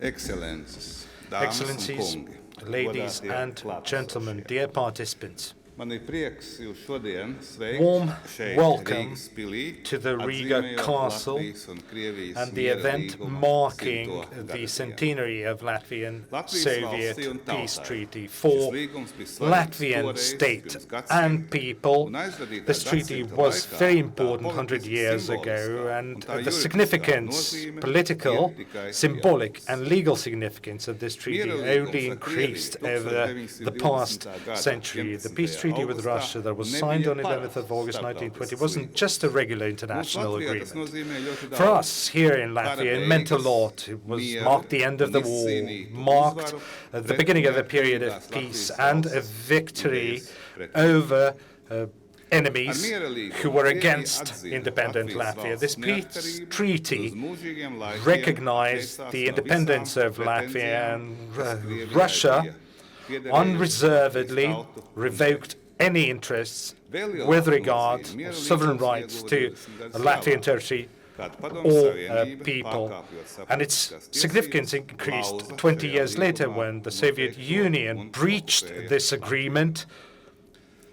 Excellencies, Excellencies, ladies and gentlemen, dear participants, warm welcome to the Riga Castle and the event marking the centenary of Latvian-Soviet peace treaty for Latvian state and people. This treaty was very important 100 years ago, and the significance, political, symbolic and legal significance of this treaty only increased over the past century. The peace treaty with Russia that was signed on 11th of August 1920 wasn't just a regular international agreement. For us here in Latvia, it meant a lot. It marked the end of the war, marked the beginning of a period of peace and a victory over enemies who were against independent Latvia. This peace treaty recognized the independence of Latvia, and Russia unreservedly revoked any interests with regard to sovereign rights to Latvian territory or people. And its significance increased 20 years later when the Soviet Union breached this agreement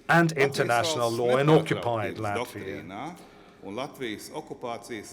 and international law and occupied Latvia.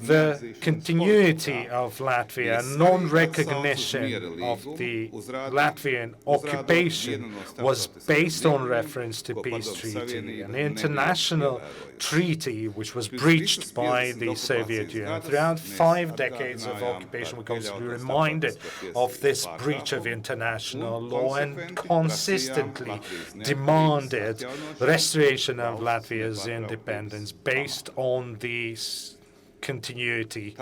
The continuity of Latvia, non-recognition of the Latvian occupation was based on reference to peace treaty, an international treaty which was breached by the Soviet Union. Throughout 5 decades of occupation, we constantly reminded of this breach of international law and consistently demanded the restoration of Latvia's independence based on the continuity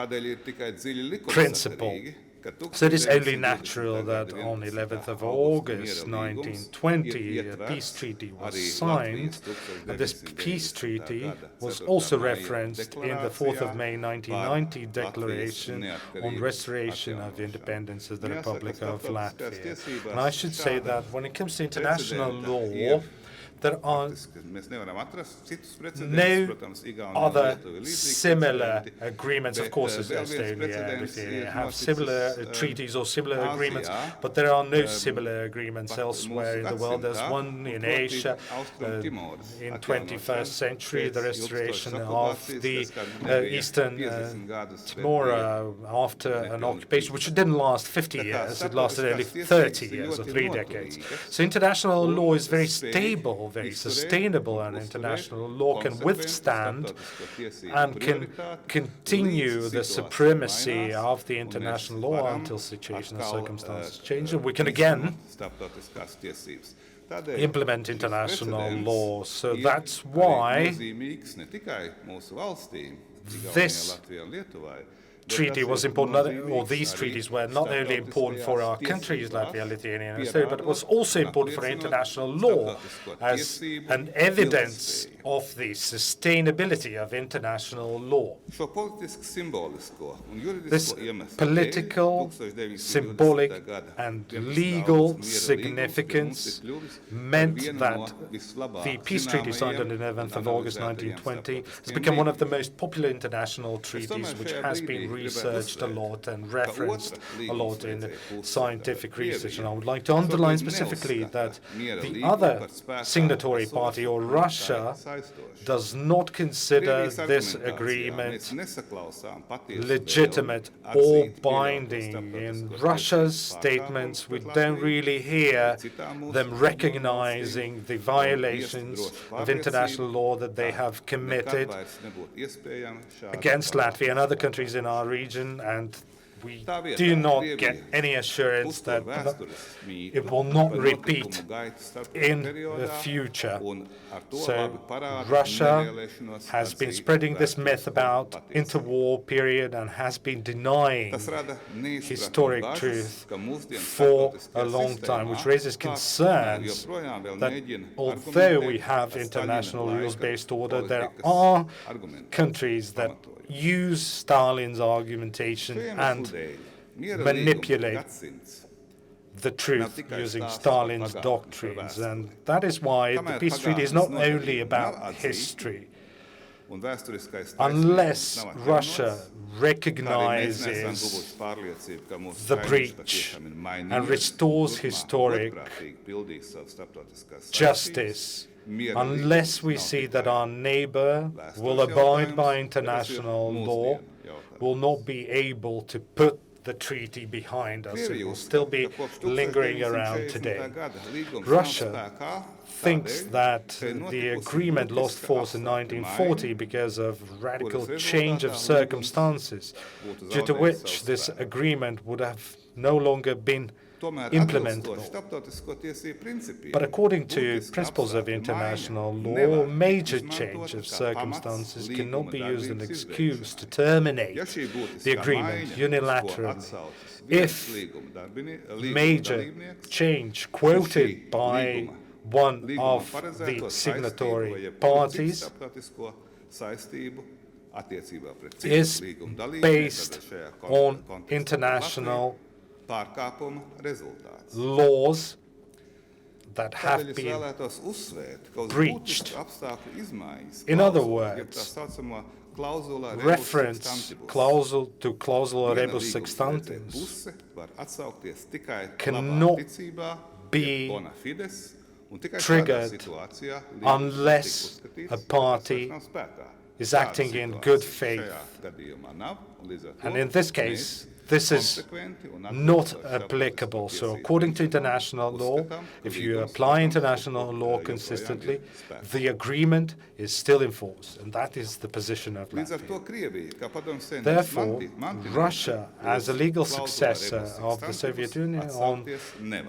principle. So it is only natural that on 11th of August 1920 a peace treaty was signed, and this peace treaty was also referenced in the 4th of May 1990 declaration on restoration of independence of the Republic of Latvia. And I should say that when it comes to international law, there are no other similar agreements. Of course, Estonia, Lithuania have similar treaties or similar agreements, but there are no similar agreements elsewhere in the world. There's one in Asia in 21st century, the restoration of the Eastern Timor after an occupation which didn't last 50 years, it lasted only 30 years or 3 decades. So international law is very stable, very sustainable, and international law can withstand and can continue the supremacy of the international law until situation and circumstances change, and we can again implement international law. So that's why this treaty was important, or these treaties were not only important for our countries, Latvia, Lithuania, and Estonia, but it was also important for international law as an evidence of the sustainability of international law. This political, symbolic, and legal significance meant that the peace treaty signed on the 11th of August 1920 has become one of the most popular international treaties, which has been researched a lot and referenced a lot in scientific research. And I would like to underline specifically that the other signatory party, or Russia, does not consider this agreement legitimate or binding. In Russia's statements, we don't really hear them recognizing the violations of international law that they have committed against Latvia and other countries in our region, and we do not get any assurance that it will not repeat in the future. So Russia has been spreading this myth about interwar period and has been denying historic truth for a long time, which raises concerns that although we have international rules-based order, there are countries that use Stalin's argumentation and manipulate the truth using Stalin's doctrines. And that is why the peace treaty is not only about history. unless Russia recognizes the breach and restores historic justice, unless we see that our neighbor will abide by international law, will not be able to put the treaty behind us. It will still be lingering around today. Russia thinks that the agreement lost force in 1940 because of radical change of circumstances, due to which this agreement would have no longer been implementable. But according to principles of international law, major change of circumstances cannot be used as an excuse to terminate the agreement unilaterally. If major change quoted by one of the signatory parties is based on international laws that have been breached. In other words, reference to clausula rebus sextantens cannot be triggered unless a party is acting in good faith. And in this case, this is not applicable. So according to international law, if you apply international law consistently, the agreement is still in force, and that is the position of Latvia. Therefore, Russia, as a legal successor of the Soviet Union,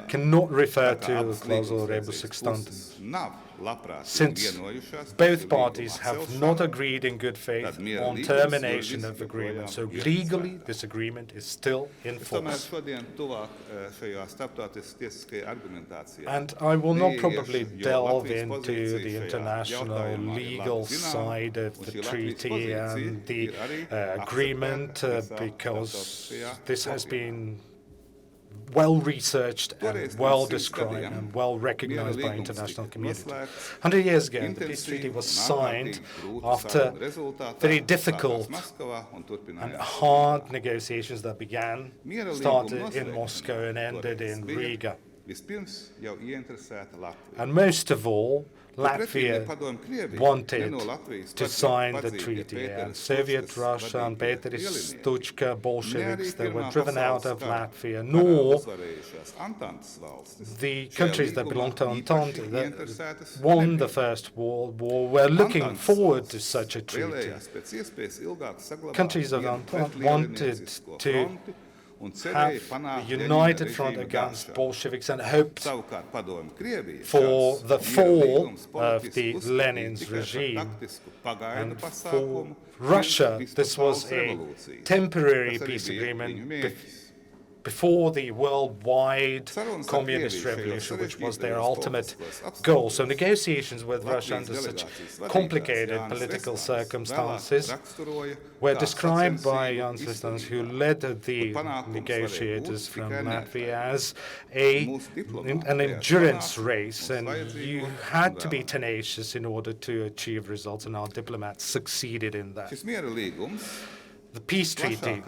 cannot refer to clausula rebus sextantens, since both parties have not agreed in good faith on termination of agreement. So legally, this agreement is still in force. And I will not probably delve into the international legal side of the treaty and the agreement, because this has been well researched and well described and well recognized by international community. 100 years ago, the peace treaty was signed after very difficult and hard negotiations that started in Moscow and ended in Riga. And most of all, Latvia wanted to sign the treaty, and Soviet Russia and Pēteris Stučka Bolsheviks, they were driven out of Latvia, nor the countries that belonged to Entente that won the First World War were looking forward to such a treaty. Countries of Entente wanted to have a united front against Bolsheviks and hoped for the fall of the Lenin's regime. And for Russia, this was a temporary peace agreement before the worldwide communist revolution, which was their ultimate goal. So negotiations with Russia under such complicated political circumstances were described by Jan Sistans, who led the negotiators from Latvia, as an endurance race, and you had to be tenacious in order to achieve results, and our diplomats succeeded in that. The peace treaty,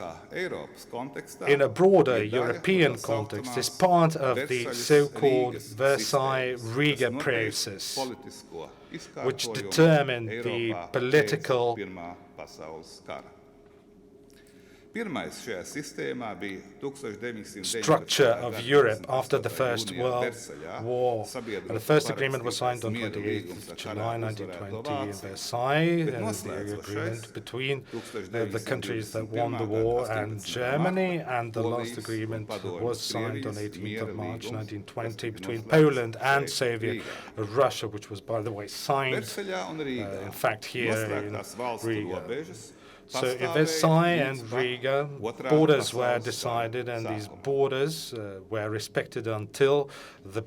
in a broader European context, is part of the so-called Versailles-Riga process, which determined the political structure of Europe after the First World War. And the first agreement was signed on 28th July 1920 in Versailles, and the agreement between the countries that won the war and Germany, and the last agreement was signed on 18th of March 1920 between Poland and Soviet Russia, which was, by the way, signed, in fact, here in Riga. So in Versailles and Riga, borders were decided, and these borders were respected until the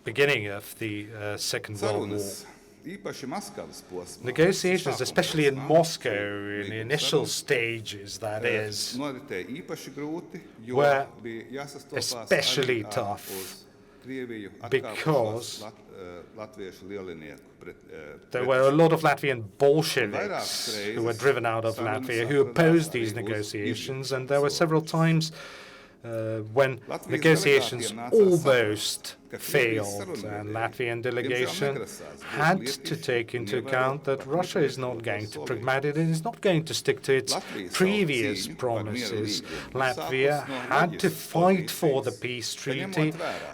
beginning of the Second World War. Negotiations, especially in Moscow, in the initial stages, that is, were especially tough, because there were a lot of Latvian Bolsheviks who were driven out of Latvia, who opposed these negotiations, and there were several times when negotiations almost failed, and Latvian delegation had to take into account that Russia is not going to be pragmatic and is not going to stick to its previous promises. Latvia had to fight for the peace treaty,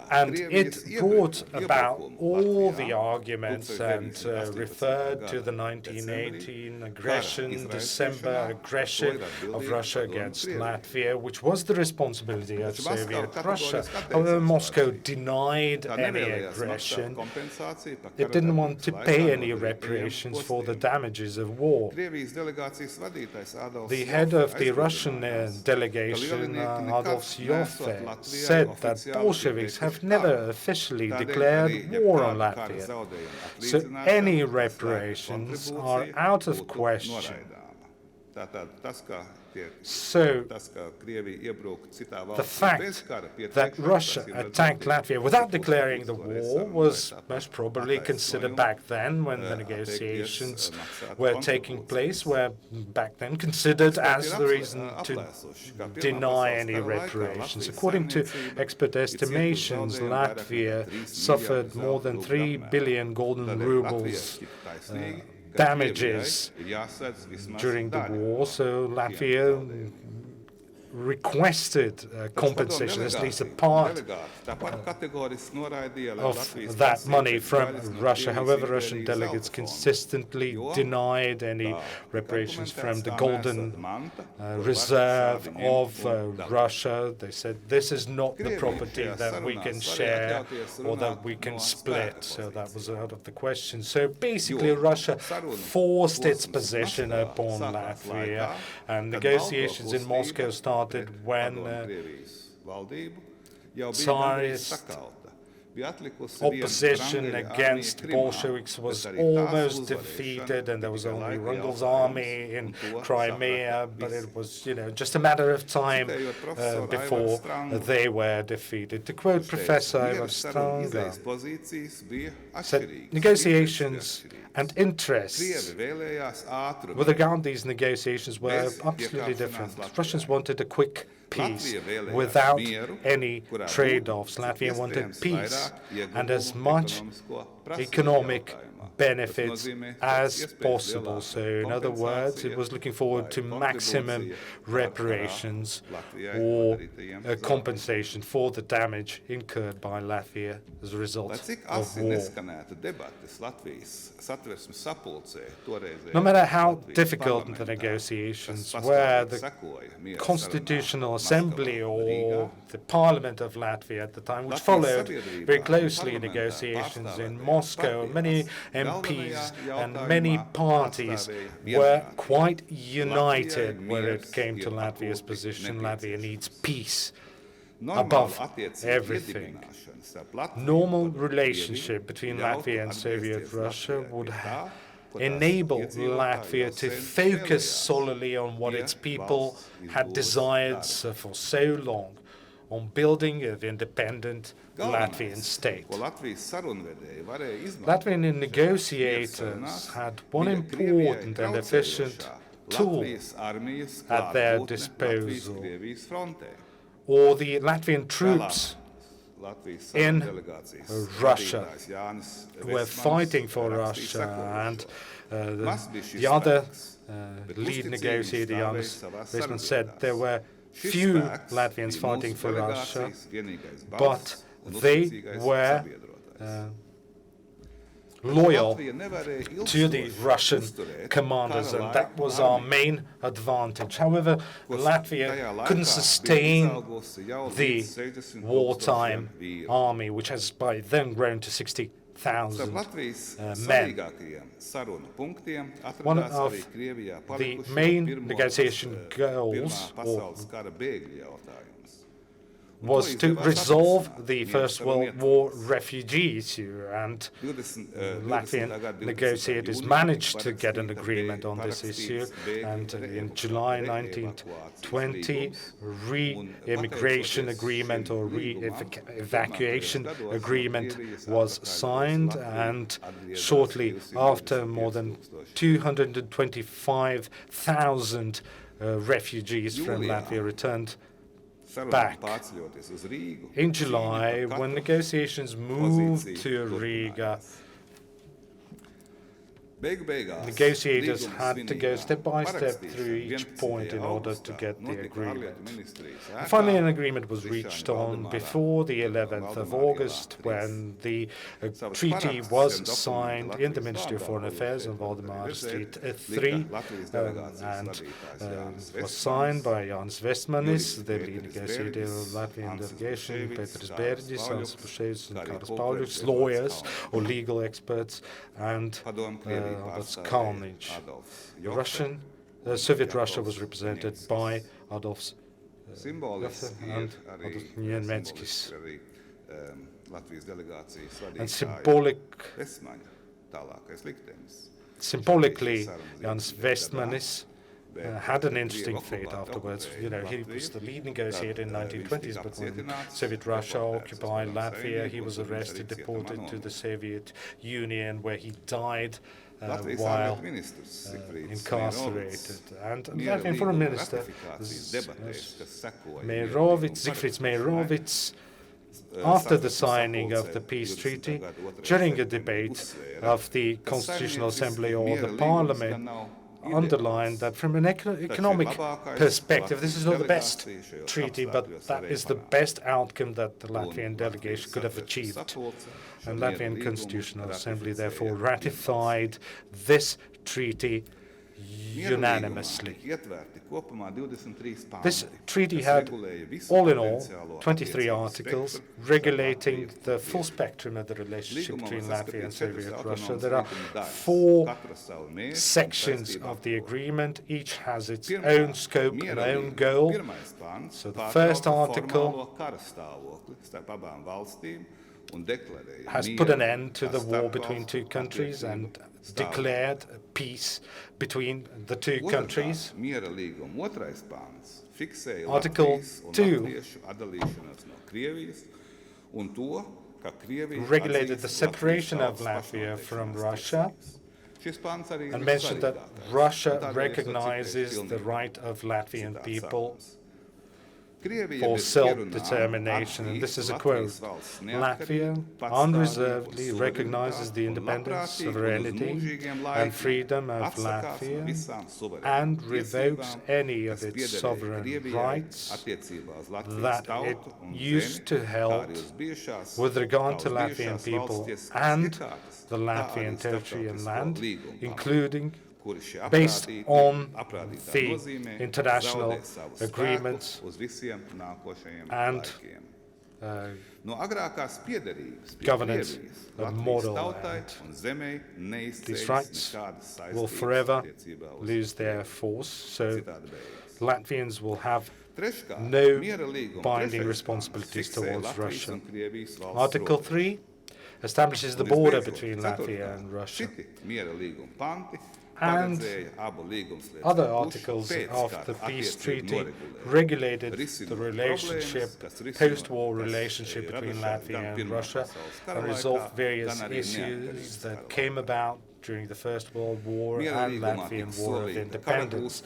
and it brought about all the arguments and referred to the 1918 aggression, December aggression of Russia against Latvia, which was the responsibility of Soviet Russia. However, Moscow denied any aggression. It didn't want to pay any reparations for the damages of war. The head of the Russian delegation, Adolf Joffe, said that Bolsheviks have never officially declared war on Latvia, so any reparations are out of question. So, the fact that Russia attacked Latvia without declaring the war was most probably considered back then, when the negotiations were taking place, were back then considered as the reason to deny any reparations. According to expert estimations, Latvia suffered more than 3 billion golden rubles damages during the war, so Latvia requested compensation, at least a part of that money from Russia. However, Russian delegates consistently denied any reparations from the golden reserve of Russia. They said this is not the property that we can share or that we can split, so that was out of the question. So basically Russia forced its position upon Latvia, and negotiations in Moscow started when Tsarist opposition against Bolsheviks was almost defeated, and there was only Wrangel's army in Crimea, but it was, just a matter of time before they were defeated. To quote Professor Ivar Stanga, said, negotiations and interests with regard to these negotiations were absolutely different. Russians wanted a quick peace without any trade-offs. Latvia wanted peace and as much economic benefits as possible. So in other words, it was looking forward to maximum reparations or compensation for the damage incurred by Latvia as a result of war. No matter how difficult the negotiations were, the Constitutional Assembly or the Parliament of Latvia at the time, which followed very closely negotiations in Moscow, many MPs and many parties were quite united when it came to Latvia's position. Latvia needs peace above everything. Normal relationship between Latvia and Soviet Russia would enable Latvia to focus solely on what its people had desired for so long, on building an independent Latvian state. Latvian negotiators had one important and efficient tool at their disposal, or the Latvian troops in Russia who were fighting for Russia, and the other lead negotiator, Jānis Veismans, said there were few Latvians fighting for Russia, but they were loyal to the Russian commanders, and that was our main advantage. However, Latvia couldn't sustain the wartime army, which has by then grown to 60,000 men. One of the main negotiation goals was to resolve the First World War refugee issue, and Latvian negotiators managed to get an agreement on this issue, and in July 1920, re-immigration agreement or re-evacuation agreement was signed, and shortly after, more than 225,000 refugees from Latvia returned back. In July, when negotiations moved to Riga, negotiators had to go step by step through each point in order to get the agreement. And finally, an agreement was reached on before the 11th of August, when the treaty was signed in the Ministry of Foreign Affairs on Valdemar Street 3, and was signed by Jānis Vestmanis, the lead negotiator of the Latvian delegation, Pēters Bērģis, Āls Pušeis, and Kāras Pauļuks, lawyers or legal experts, and Kalniņš. Soviet Russia was represented by Adolf and Adolf Niemeckis. And symbolically, Jānis Vestmanis had an interesting fate afterwards. You know, he was the lead negotiator in the 1920s, but when Soviet Russia occupied Latvia, he was arrested, deported to the Soviet Union, where he died while incarcerated. And Latvian Foreign Minister Siegfrids Meirovics, after the signing of the peace treaty, during a debate of the Constitutional Assembly or the Parliament, underlined that from an economic perspective, this is not the best treaty, but that is the best outcome that the Latvian delegation could have achieved. And Latvian Constitutional Assembly therefore ratified this treaty unanimously. This treaty had, all in all, 23 articles regulating the full spectrum of the relationship between Latvia and Soviet Russia. There are 4 sections of the agreement. Each has its own scope and own goal. So the first article has put an end to the war between two countries and declared peace between the two countries. Article 2 regulated the separation of Latvia from Russia and mentioned that Russia recognizes the right of Latvian people for self-determination. And this is a quote: Latvia unreservedly recognizes the independence, sovereignty, and freedom of Latvia and revokes any of its sovereign rights that it used to hold with regard to Latvian people and the Latvian territory and land, including based on the international agreements and governance model. And these rights will forever lose their force, so Latvians will have no binding responsibilities towards Russia. Article 3 establishes the border between Latvia and Russia. And other articles of the peace treaty regulated the relationship, post-war relationship between Latvia and Russia, and resolved various issues that came about during the First World War and Latvian War of Independence.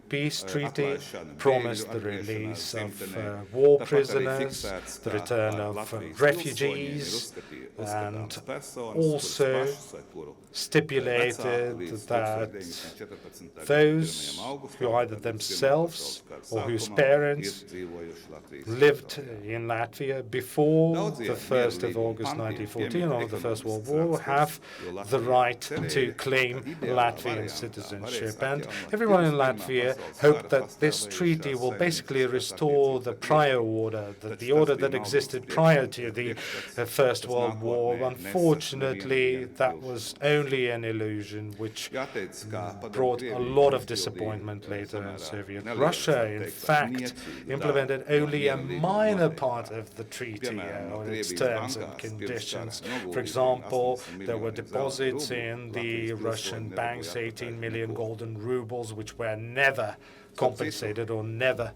Peace treaty promised the release of war prisoners, the return of refugees, and also stipulated that those who either themselves or whose parents lived in Latvia before the 1st of August 1914 or the First World War have the right to claim Latvian citizenship. And everyone in Latvia hoped that this treaty will basically restore the prior order, the order that existed prior to the First World War. Unfortunately, that was only an illusion, which brought a lot of disappointment later in Soviet Russia. In fact, implemented only a minor part of the treaty or its terms and conditions. For example, there were deposits in the Russian banks, 18 million golden rubles, which were never compensated or never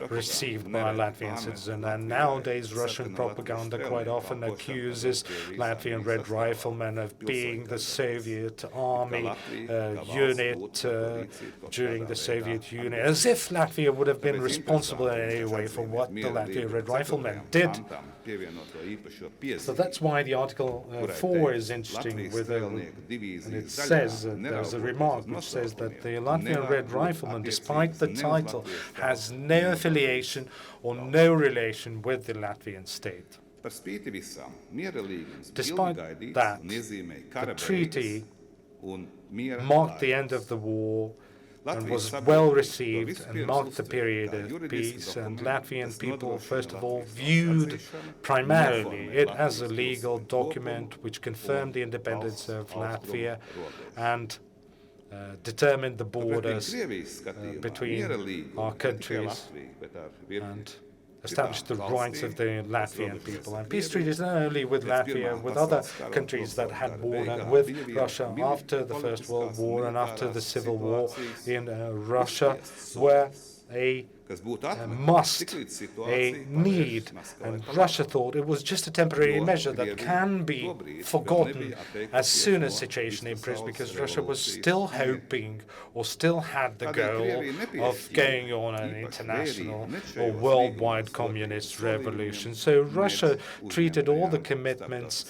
received by a Latvian citizen. And nowadays, Russian propaganda quite often accuses Latvian Red Riflemen of being the Soviet army unit during the Soviet Union, as if Latvia would have been responsible in any way for what the Latvian Red Riflemen did. So that's why the Article 4 is interesting, and it says, there's a remark which says that the Latvian Red Rifleman, despite the title, has no affiliation or no relation with the Latvian state. Despite that, the treaty marked the end of the war and was well received and marked the period of peace, and Latvian people, first of all, viewed primarily it as a legal document which confirmed the independence of Latvia and determined the borders between our countries and established the rights of the Latvian people. And peace treaties not only with Latvia, with other countries that had border with Russia after the First World War and after the Civil War in Russia, were a must, a need, and Russia thought it was just a temporary measure that can be forgotten as soon as the situation improves, because Russia was still hoping or still had the goal of going on an international or worldwide communist revolution. So Russia treated all the commitments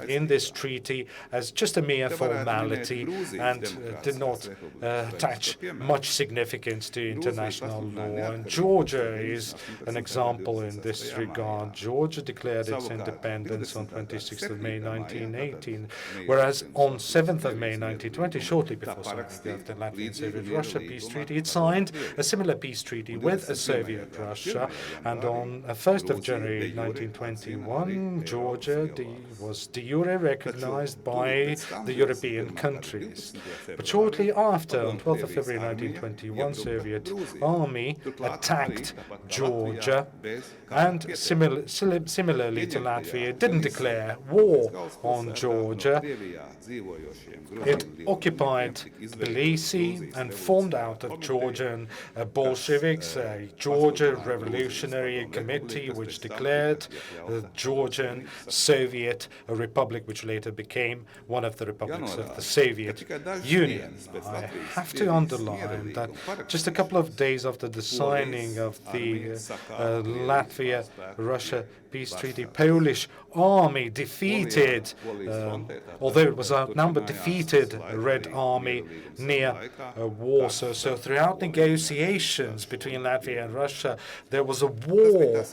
in this treaty as just a mere formality and did not attach much significance to international law. And Georgia is an example in this regard. Georgia declared its independence on 26th of May 1918, whereas on 7th of May 1920, shortly before signing of the Latvian-Soviet Russia peace treaty, it signed a similar peace treaty with Soviet Russia. And on 1st of January 1921, Georgia was de jure recognized by the European countries. But shortly after, on 12th of February 1921, Soviet army attacked Georgia, and similarly to Latvia, didn't declare war on Georgia. It occupied Tbilisi and formed out of Georgian Bolsheviks a Georgia Revolutionary Committee, which declared the Georgian Soviet Republic, which later became one of the republics of the Soviet Union. I have to underline that just a couple of days after the signing of the Latvia-Russia peace treaty, Polish army defeated, although it was outnumbered, defeated Red Army near Warsaw. So throughout negotiations between Latvia and Russia, there was a war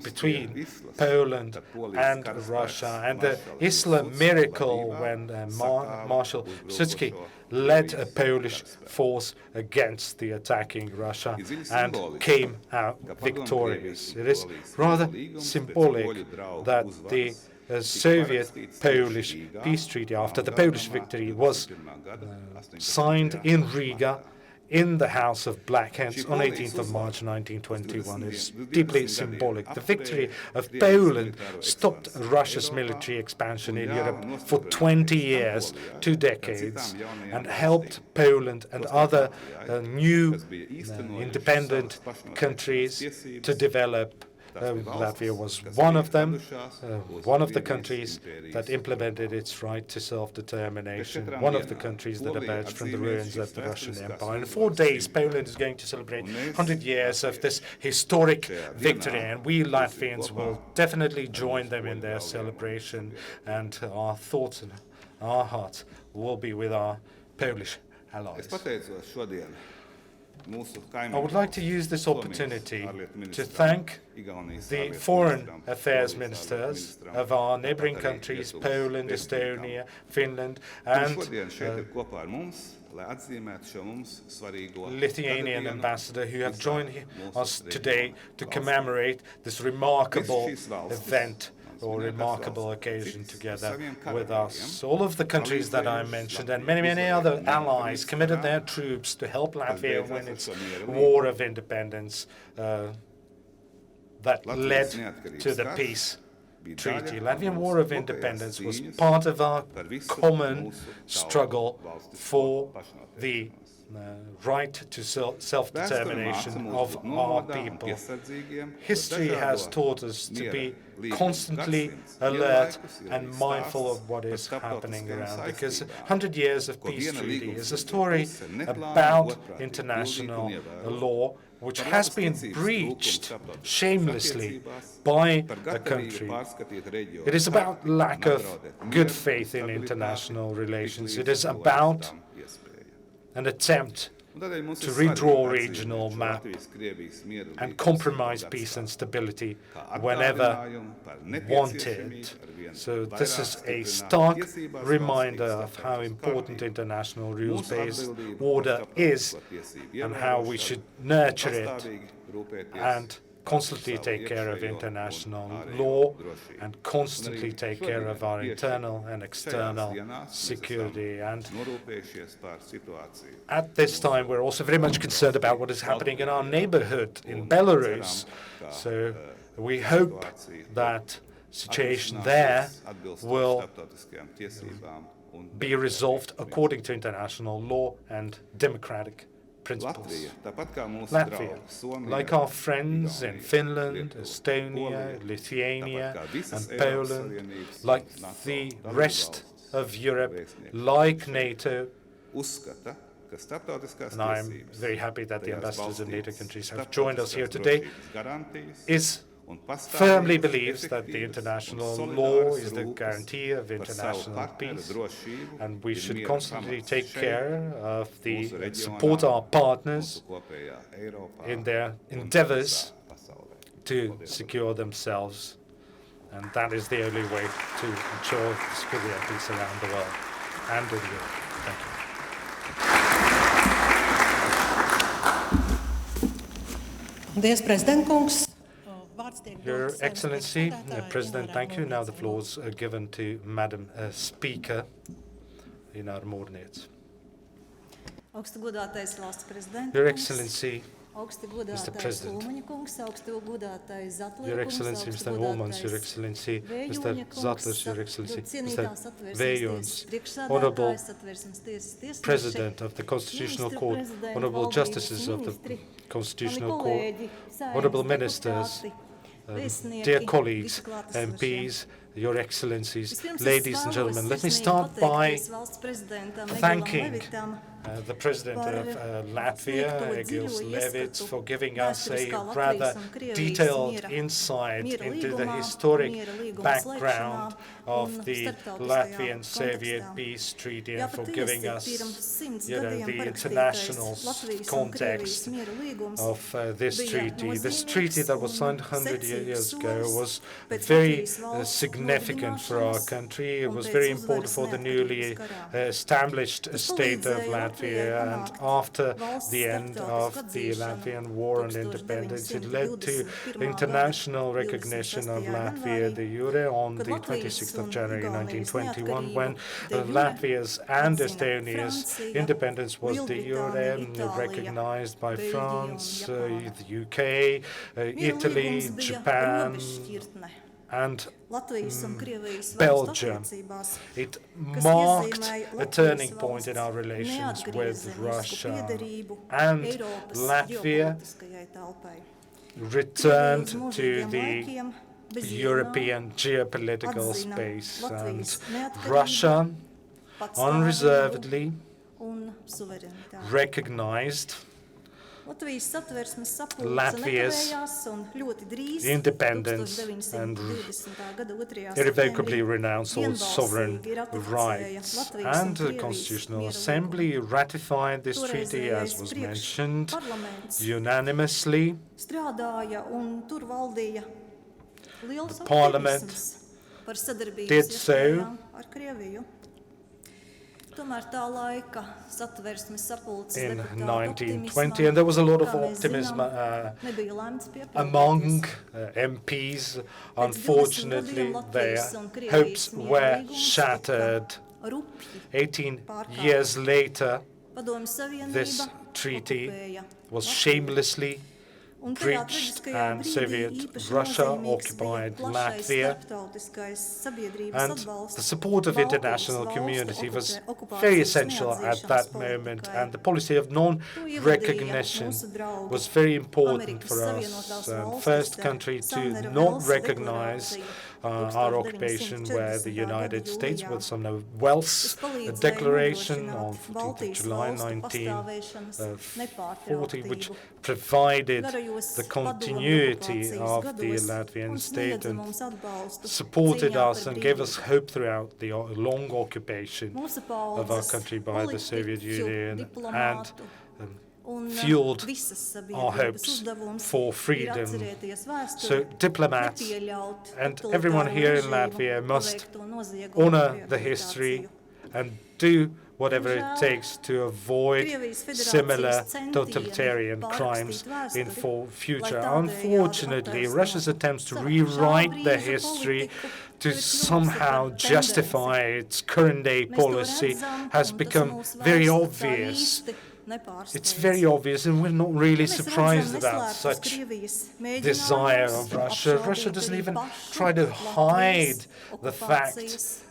between Poland and Russia. And the Isla miracle when Marshal Piłsudski led a Polish force against the attacking Russia and came out victorious. It is rather symbolic that the Soviet-Polish peace treaty, after the Polish victory, was signed in Riga in the House of Black Hens on 18th of March 1921. It's deeply symbolic. The victory of Poland stopped Russia's military expansion in Europe for 20 years, 2 decades, and helped Poland and other new independent countries to develop. Latvia was one of them, one of the countries that implemented its right to self-determination, one of the countries that emerged from the ruins of the Russian Empire. In 4 days, Poland is going to celebrate 100 years of this historic victory, and we Latvians will definitely join them in their celebration, and our thoughts and our hearts will be with our Polish allies. I would like to use this opportunity to thank the foreign affairs ministers of our neighboring countries, Poland, Estonia, Finland, and Lithuanian ambassador who have joined us today to commemorate this remarkable event or remarkable occasion together with us. All of the countries that I mentioned and many, many other allies committed their troops to help Latvia win its war of independence that led to the peace treaty. Latvian War of Independence was part of our common struggle for the right to self-determination of our people. History has taught us to be constantly alert and mindful of what is happening around, because 100 years of peace treaty is a story about international law which has been breached shamelessly by a country. It is about lack of good faith in international relations. It is about an attempt to redraw regional map and compromise peace and stability whenever wanted. So this is a stark reminder of how important international rules-based order is and how we should nurture it and constantly take care of international law and constantly take care of our internal and external security. And at this time, we're also very much concerned about what is happening in our neighborhood in Belarus. So we hope that situation there will be resolved according to international law and democratic principles. Latvia, like our friends in Finland, Estonia, Lithuania, and Poland, like the rest of Europe, like NATO, and I'm very happy that the ambassadors of NATO countries have joined us here today, firmly believes that the international law is the guarantee of international peace, and we should constantly take care of support our partners in their endeavors to secure themselves, and that is the only way to ensure security and peace around the world and in Europe. Thank you. Paldies, Prezident kungs. Your Excellency, President, thank you. Now the floor is given to Madam Speaker Ināra Mūrniece. Your Excellency, Mr. President, Your Excellency, Mr. Ulmans, Your Excellency, Mr. Zatlers, Your Excellency, Mr. Vējons, Honorable President of the Constitutional Court, Honorable Justices of the Constitutional Court, Honorable Ministers, dear colleagues, MPs, Your Excellencies, ladies and gentlemen, let me start by thanking the President of Latvia, Egils Levits, for giving us a rather detailed insight into the historic background of the Latvian-Soviet peace treaty and for giving us, the international context of this treaty. This treaty that was signed 100 years ago was very significant for our country. It was very important for the newly established state of Latvia. And after the end of the Latvian War on Independence, it led to international recognition of Latvia de jure on the 26th of January 1921, when Latvia's and Estonia's independence was de jure recognized by France, the UK, Italy, Japan, and Belgium. It marked a turning point in our relations with Russia, and Latvia returned to the European geopolitical space, and Russia unreservedly recognized Latvia's independence and irrevocably renounced all sovereign rights. And the Constitutional Assembly ratified this treaty, as was mentioned, unanimously. The Parliament did so. In 1920, and there was a lot of optimism among MPs. Unfortunately, their hopes were shattered. 18 years later, this treaty was shamelessly breached, and Soviet Russia occupied Latvia, and the support of international community was very essential at that moment, and the policy of non-recognition was very important for us. First country to not recognize our occupation were the United States with some Wells Declaration on 14th of July 1940, which provided the continuity of the Latvian state and supported us and gave us hope throughout the long occupation of our country by the Soviet Union, and fueled our hopes for freedom. So diplomats and everyone here in Latvia must honor the history and do whatever it takes to avoid similar totalitarian crimes in the future. Unfortunately, Russia's attempts to rewrite their history to somehow justify its current-day policy has become very obvious. It's very obvious, and we're not really surprised about such desire of Russia. Russia doesn't even try to hide the fact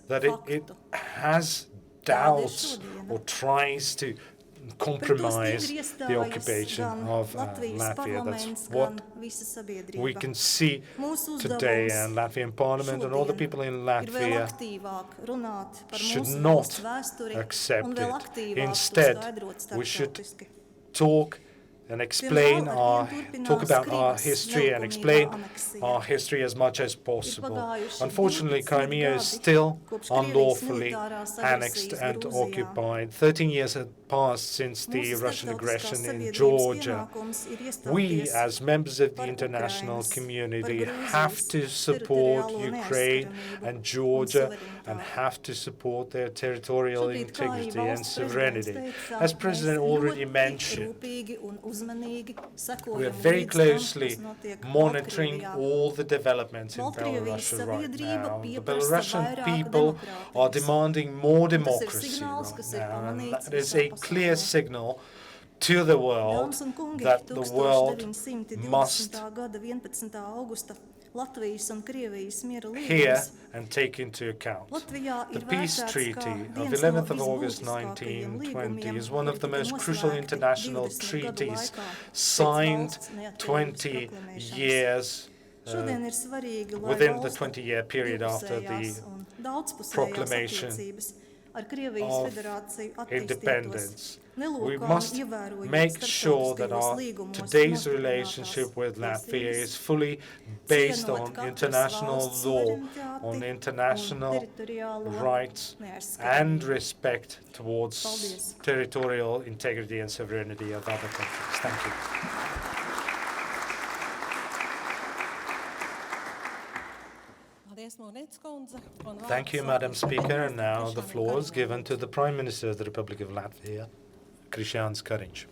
that it has doubts or tries to compromise the occupation of Latvia. That's what we can see today, and Latvian Parliament and all the people in Latvia should not accept it. Instead, we should talk and talk about our history and explain our history as much as possible. Unfortunately, Crimea is still unlawfully annexed and occupied. 13 years have passed since the Russian aggression in Georgia. We, as members of the international community, have to support Ukraine and Georgia and have to support their territorial integrity and sovereignty. As President already mentioned, we are very closely monitoring all the developments in Belarus right now. The Belarusian people are demanding more democracy right now, and that is a clear signal to the world that the world must hear and take into account. The peace treaty of 11th of August 1920 is one of the most crucial international treaties signed 20 years within the 20-year period after the proclamation of independence. We must make sure that today's relationship with Latvia is fully based on international law, on international rights and respect towards territorial integrity and sovereignty of other countries. Thank you. Thank you, Madam Speaker. And now the floor is given to the Prime Minister of the Republic of Latvia, Krišjānis Kariņš.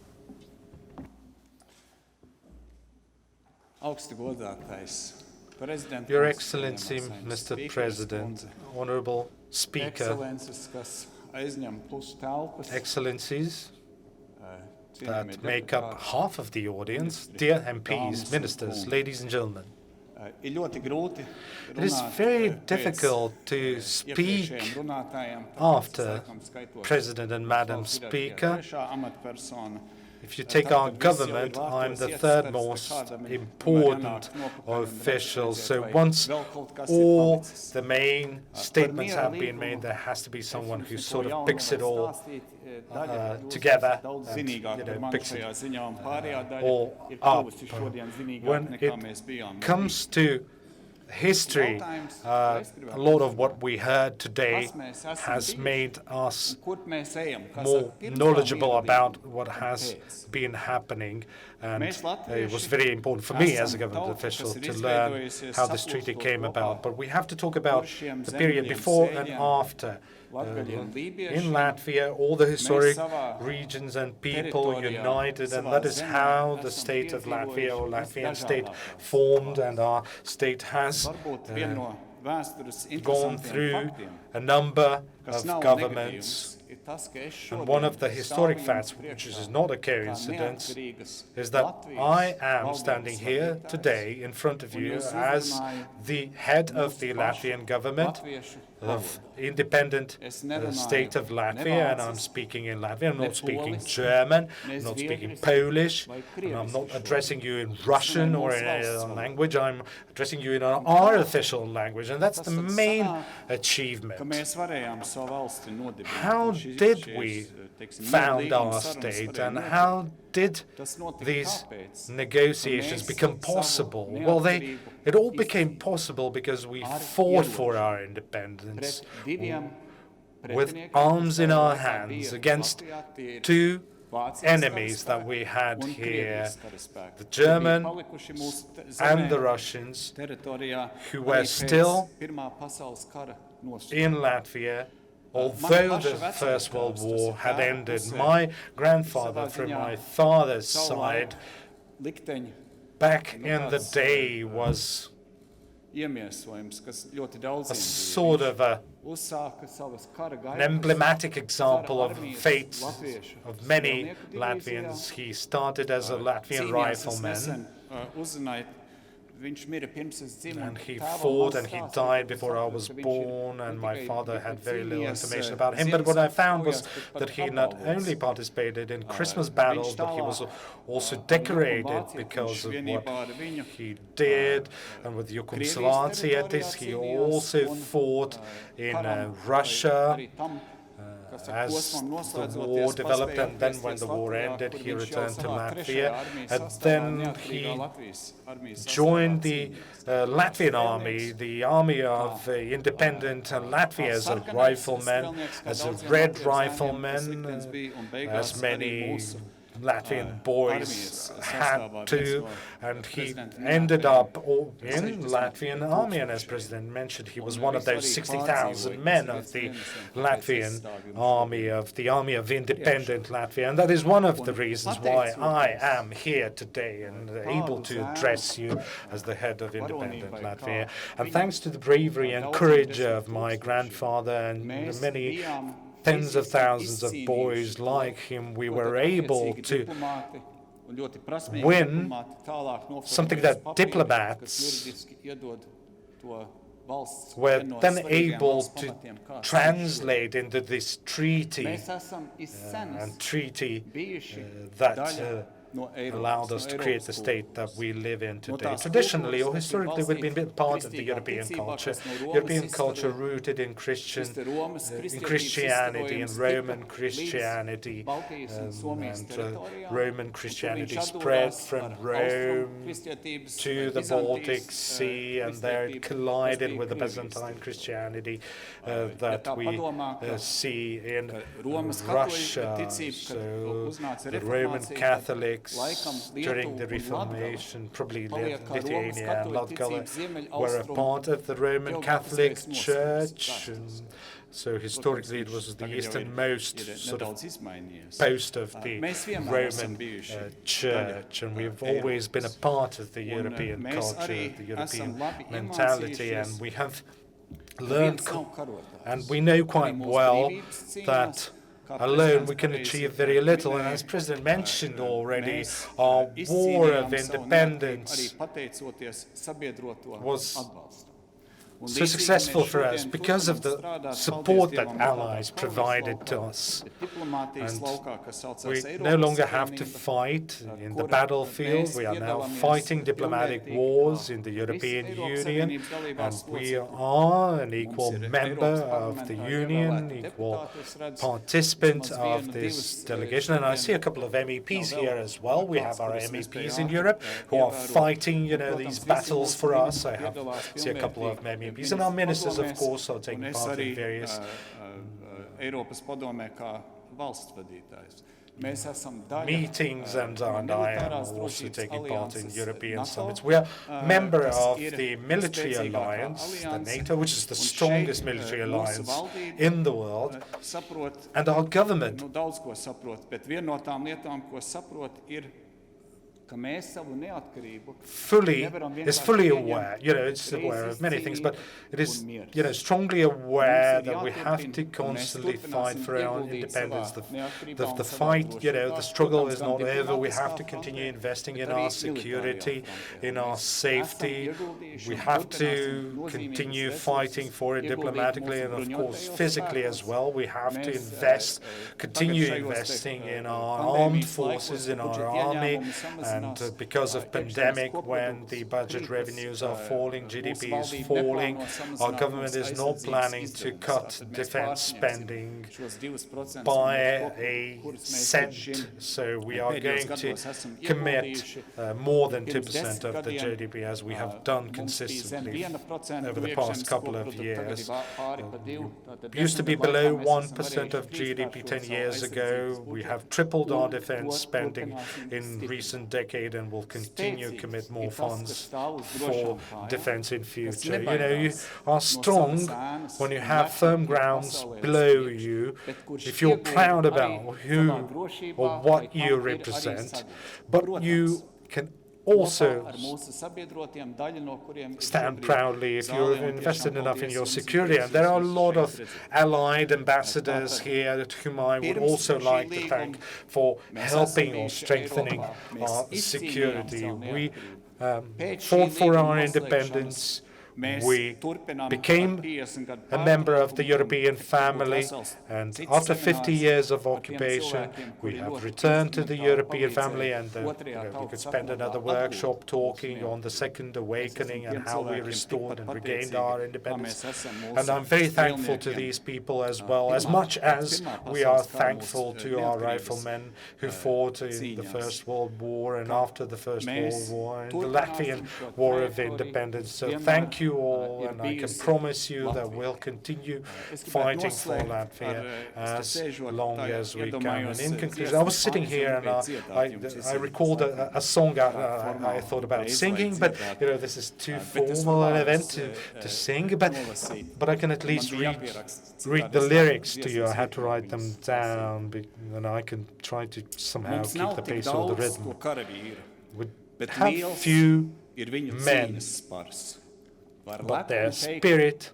Your Excellency, Mr. President, Honorable Speaker, Excellencies that make up half of the audience, dear MPs, ministers, ladies and gentlemen. It is very difficult to speak after President and Madam Speaker If you take our government, I'm the third most important official. So once all the main statements have been made, there has to be someone who sort of picks it all together and, picks it all up. When it comes to history, a lot of what we heard today has made us more knowledgeable about what has been happening, and it was very important for me as a government official to learn how this treaty came about. But we have to talk about the period before and after. In Latvia, all the historic regions and people united, and that is how the state of Latvia, or Latvian state, formed, and our state has gone through a number of governments. And one of the historic facts, which is not a coincidence, is that I am standing here today in front of you as the head of the Latvian government, of independent state of Latvia, and I'm speaking in Latvian. I'm not speaking German, I'm not speaking Polish, and I'm not addressing you in Russian or in any other language. I'm addressing you in our official language, and that's the main achievement. How did we found our state, and how did these negotiations become possible? Well, it all became possible because we fought for our independence with arms in our hands against two enemies that we had here, the Germans and the Russians, who were still in Latvia. Although the First World War had ended, my grandfather from my father's side, back in the day, was a sort of an emblematic example of the fate of many Latvians. He started as a Latvian rifleman, and he fought and he died before I was born, and my father had very little information about him. But what I found was that he not only participated in Christmas battles, but he was also decorated because of what he did. And with Jukumsalācietis, he also fought in Russia as the war developed, and then when the war ended, he returned to Latvia, and then he joined the Latvian army, the army of independent Latvia, as a rifleman, as a red rifleman, as many Latvian boys had to, and he ended up in Latvian army, and as President mentioned, he was one of those 60,000 men of the Latvian army, of the army of independent Latvia, and that is one of the reasons why I am here today and able to address you as the head of independent Latvia. And thanks to the bravery and courage of my grandfather and many tens of thousands of boys like him, we were able to win something that diplomats were then able to translate into this treaty, and treaty that allowed us to create the state that we live in today. Traditionally or historically, we've been part of the European culture rooted in Christianity and Roman Christianity, and Roman Christianity spread from Rome to the Baltic Sea, and there it collided with the Byzantine Christianity that we see in Russia. So the Roman Catholics during the Reformation, probably Lithuania and Latvia, were a part of the Roman Catholic Church. So historically it was the easternmost sort of post of the Roman Church, and we've always been a part of the European culture, the European mentality, and we have learned, and we know quite well that alone we can achieve very little. And as President mentioned already, our war of independence was so successful for us because of the support that allies provided to us. And we no longer have to fight in the battlefield. We are now fighting diplomatic wars in the European Union, and we are an equal member of the Union, equal participant of this delegation. And I see a couple of MEPs here as well. We have our MEPs in Europe who are fighting, these battles for us. I see a couple of MEPs, and our ministers, of course, are taking part in various meetings, and I am also taking part in European summits. We are a member of the military alliance, the NATO, which is the strongest military alliance in the world, and our government is fully aware, it's aware of many things, but it is, strongly aware that we have to constantly fight for our own independence. The fight, the struggle is not over. We have to continue investing in our security, in our safety. We have to continue fighting for it diplomatically and, of course, physically as well. We have to continue investing in our armed forces, in our army, and because of pandemic, when the budget revenues are falling, GDP is falling, our government is not planning to cut defense spending by a cent. So we are going to commit more than 2% of the GDP, as we have done consistently over the past couple of years. It used to be below 1% of GDP 10 years ago. We have tripled our defense spending in recent decades, and will continue to commit more funds for defense in future. You are strong when you have firm grounds below you, if you're proud about who or what you represent, but you can also stand proudly if you're invested enough in your security. And there are a lot of allied ambassadors here whom I would also like to thank for helping or strengthening our security. We fought for our independence. We became a member of the European family, and after 50 years of occupation, we have returned to the European family, and we could spend another workshop talking on the Second Awakening and how we restored and regained our independence. And I'm very thankful to these people as well, as much as we are thankful to our riflemen who fought in the First World War and after the First World War, in the Latvian War of Independence. So thank you all, and I can promise you that we'll continue fighting for Latvia as long as we can. And in conclusion, I was sitting here and I recalled a song I thought about singing, but this is too formal an event to sing, but I can at least read the lyrics to you. I had to write them down, and I can try to somehow keep the pace or the rhythm. We have few men, but their spirit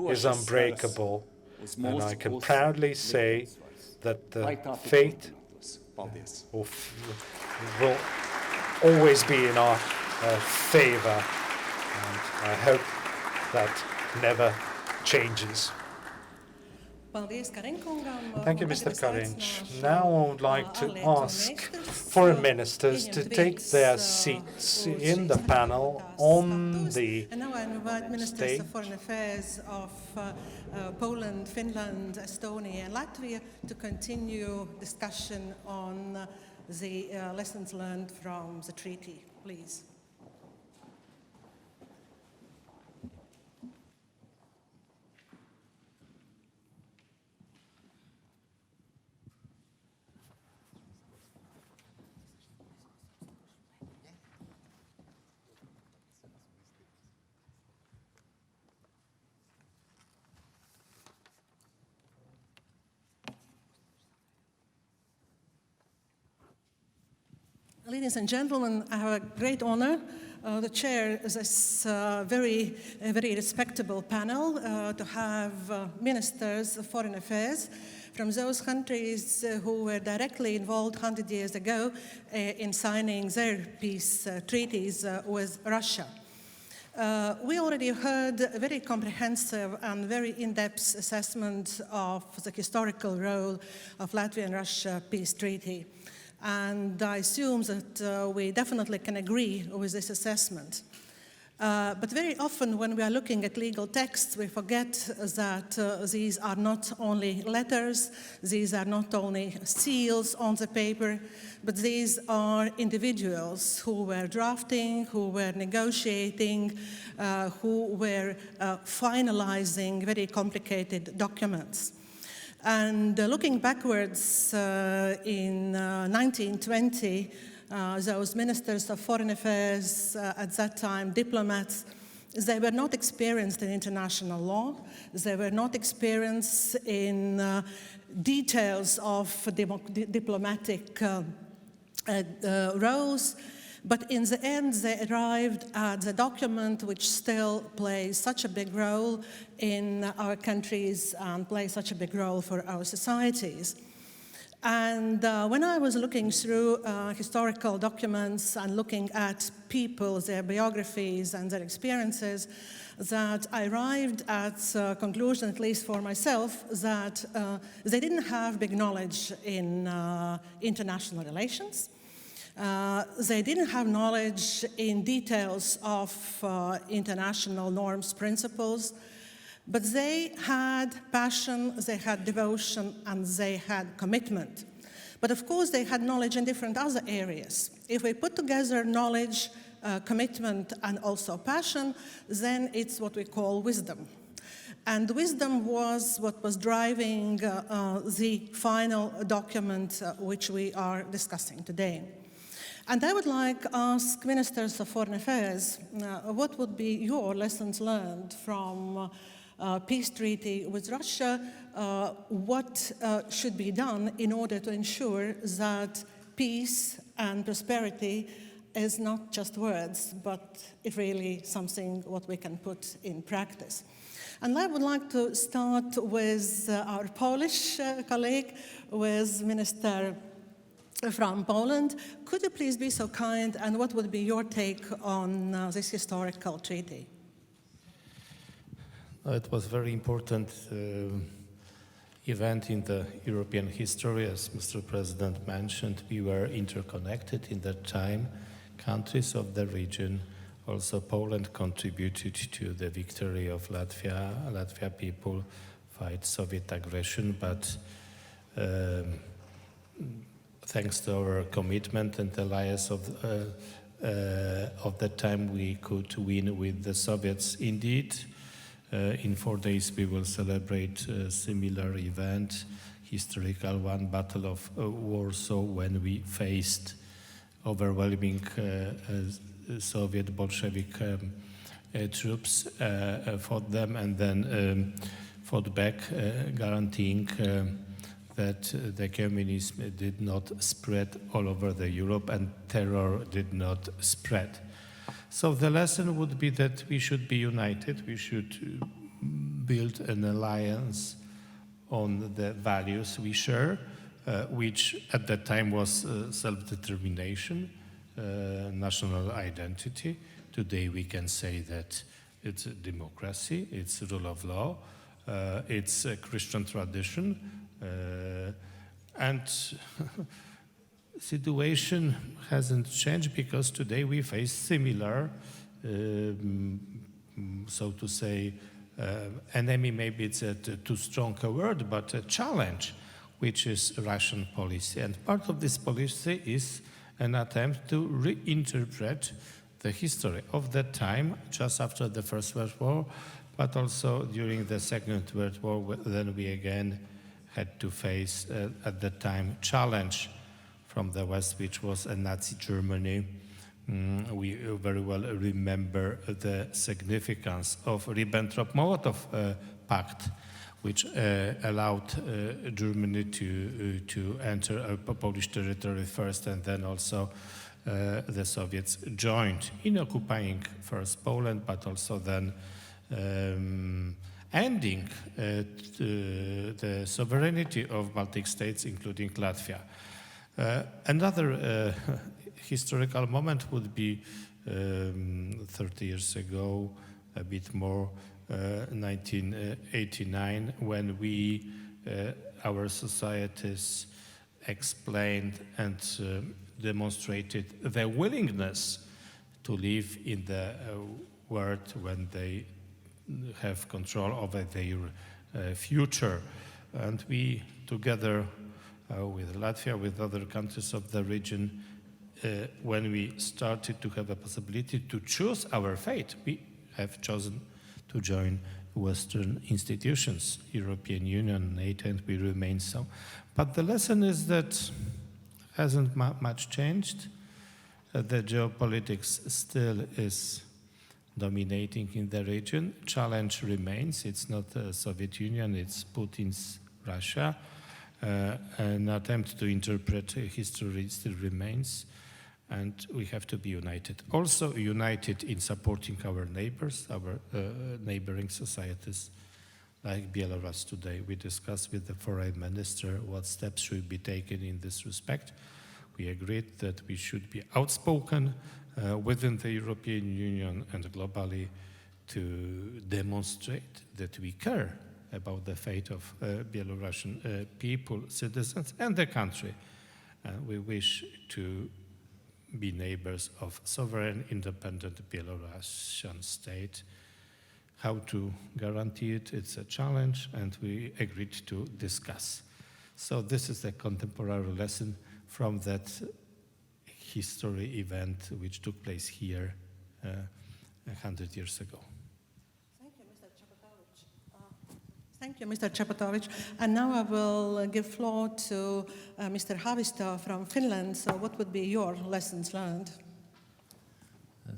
is unbreakable, and I can proudly say that the fate will always be in our favor, and I hope that never changes. Thank you, Mr. Kariņš. Now I would like to ask foreign ministers to take their seats in the panel on the And now I invite Ministers stage. of Foreign Affairs of Poland, Finland, Estonia and Latvia to continue discussion on the lessons learned from the treaty. Please. Ladies and gentlemen, I have a great honor to chair this very respectable panel, to have ministers of foreign affairs from those countries who were directly involved 100 years ago in signing their peace treaties with Russia. We already heard a very comprehensive and very in-depth assessment of the historical role of Latvia and Russia peace treaty. And I assume that we definitely can agree with this assessment. But very often when we are looking at legal texts, we forget that these are not only letters, these are not only seals on the paper, but these are individuals who were drafting, who were negotiating, who were finalizing very complicated documents. And looking backwards in 1920, those ministers of foreign affairs at that time, diplomats, they were not experienced in international law. They were not experienced in details of diplomatic roles. But in the end, they arrived at the document which still plays such a big role in our countries and plays such a big role for our societies. And when I was looking through historical documents and looking at people, their biographies and their experiences, that I arrived at a conclusion, at least for myself, that they didn't have big knowledge in international relations. They didn't have knowledge in details of international norms, principles, but they had passion, they had devotion, and they had commitment. But of course, they had knowledge in different other areas. If we put together knowledge, commitment, and also passion, then it's what we call wisdom. And wisdom was what was driving the final document which we are discussing today. And I would like to ask ministers of foreign affairs, what would be your lessons learned from peace treaty with Russia? What should be done in order to ensure that peace and prosperity is not just words, but it really something what we can put in practice? And I would like to start with our Polish colleague, with Minister from Poland. Could you please be so kind, and what would be your take on this historical treaty? It was a very important event in the European history. As Mr. President mentioned, we were interconnected in that time. Countries of the region, also Poland, contributed to the victory of Latvia. Latvia people fight Soviet aggression, but thanks to our commitment and alliance of that time, we could win with the Soviets. Indeed, in 4 days we will celebrate a similar event, historical one, Battle of Warsaw, when we faced overwhelming Soviet Bolshevik troops, fought them and then fought back, guaranteeing that the communism did not spread all over the Europe and terror did not spread. So the lesson would be that we should be united, we should build an alliance on the values we share, which at that time was self-determination, national identity. Today we can say that it's a democracy, it's rule of law, it's a Christian tradition, and situation hasn't changed because today we face similar, so to say, enemy. Maybe it's too strong a word, but a challenge, which is Russian policy. And part of this policy is an attempt to reinterpret the history of that time, just after the First World War, but also during the Second World War, then we again had to face, at that time, challenge from the West, which was a Nazi Germany. We very well remember the significance of Ribbentrop-Molotov Pact, which allowed Germany to enter Polish territory first, and then also the Soviets joined in occupying first Poland, but also then ending the sovereignty of Baltic states, including Latvia. Another historical moment would be 30 years ago, a bit more, 1989, when our societies explained and demonstrated their willingness to live in the world when they have control over their future. And we, together with Latvia, with other countries of the region, when we started to have a possibility to choose our fate, we have chosen to join Western institutions, European Union, NATO, and we remain so. But the lesson is that hasn't much changed. The geopolitics still is dominating in the region. Challenge remains. It's not the Soviet Union, it's Putin's Russia. An attempt to interpret history still remains, and we have to be united. Also united in supporting our neighbors, our neighboring societies, like Belarus today. We discussed with the foreign minister what steps should be taken in this respect. We agreed that we should be outspoken within the European Union and globally to demonstrate that we care about the fate of Belarusian people, citizens, and the country. We wish to be neighbors of sovereign, independent Belarusian state. How to guarantee it, it's a challenge, and we agreed to discuss. So this is a contemporary lesson from that history event which took place here 100 years ago. Thank you, Mr. Chapotovich. And now I will give floor to Mr. Haavisto from Finland. So what would be your lessons learned?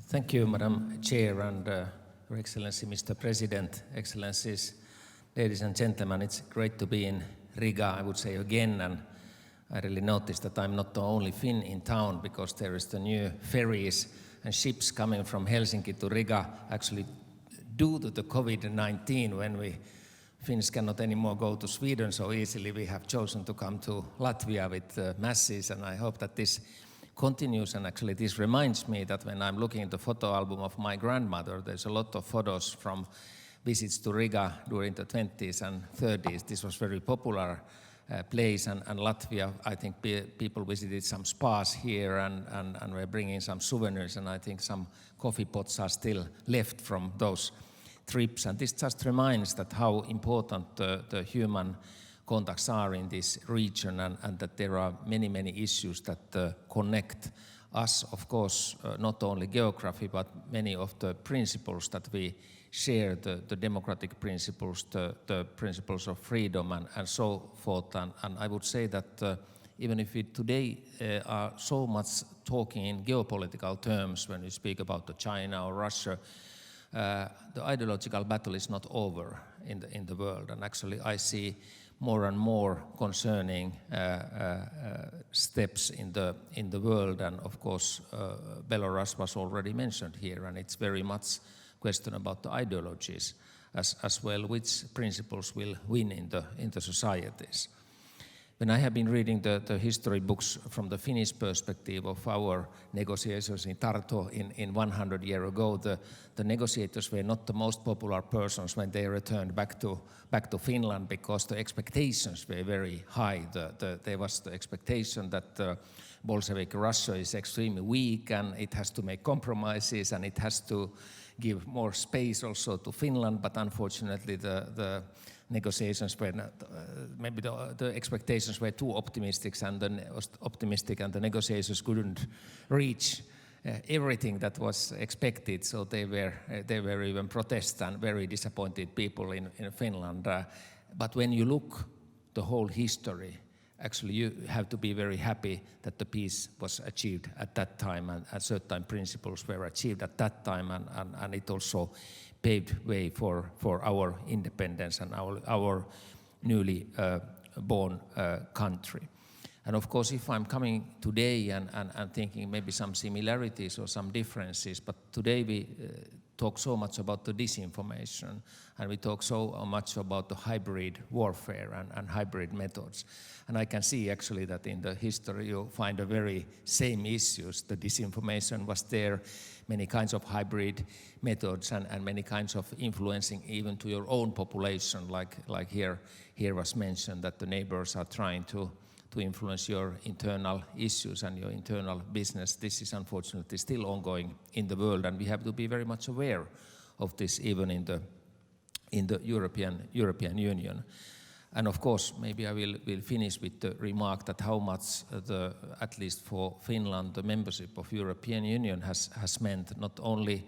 Thank you, Madam Chair, and Your Excellency, Mr. President, Excellencies, ladies and gentlemen. It's great to be in Riga, I would say again, and I really noticed that I'm not the only Finn in town, because there is the new ferries and ships coming from Helsinki to Riga. Actually, due to the COVID-19, when we Finns cannot anymore go to Sweden so easily, we have chosen to come to Latvia with masses, and I hope that this continues. And actually this reminds me that when I'm looking at the photo album of my grandmother, there's a lot of photos from visits to Riga during the 20s and 30s. This was very popular place, and Latvia, I think people visited some spas here and were bringing some souvenirs, and I think some coffee pots are still left from those trips. And this just reminds that how important the human contacts are in this region, and that there are many, many issues that connect us, of course, not only geography, but many of the principles that we share, the democratic principles, the principles of freedom and so forth. And I would say that even if we today are so much talking in geopolitical terms when we speak about the China or Russia, the ideological battle is not over in the world. And actually I see more and more concerning steps in the world, and of course Belarus was already mentioned here, and it's very much question about the ideologies as well, which principles will win in the societies. When I have been reading the history books from the Finnish perspective of our negotiations in Tartu in 100 years ago, the negotiators were not the most popular persons when they returned back to Finland, because the expectations were very high. There was the expectation that Bolshevik Russia is extremely weak, and it has to make compromises, and it has to give more space also to Finland. But unfortunately the negotiations were not, maybe the expectations were too optimistic, and the negotiations couldn't reach everything that was expected. So they were even protest and very disappointed people in Finland. But when you look the whole history, actually you have to be very happy that the peace was achieved at that time, and certain principles were achieved at that time, and it also paved way for our independence and our newly born country. And of course, if I'm coming today and thinking maybe some similarities or some differences, but today we talk so much about the disinformation, and we talk so much about the hybrid warfare and hybrid methods. And I can see actually that in the history you find the very same issues. The disinformation was there, many kinds of hybrid methods and many kinds of influencing even to your own population, like here was mentioned that the neighbors are trying to influence your internal issues and your internal business. This is unfortunately still ongoing in the world, and we have to be very much aware of this even in the European Union. And of course, maybe I will finish with the remark that how much at least for Finland, the membership of European Union has meant, not only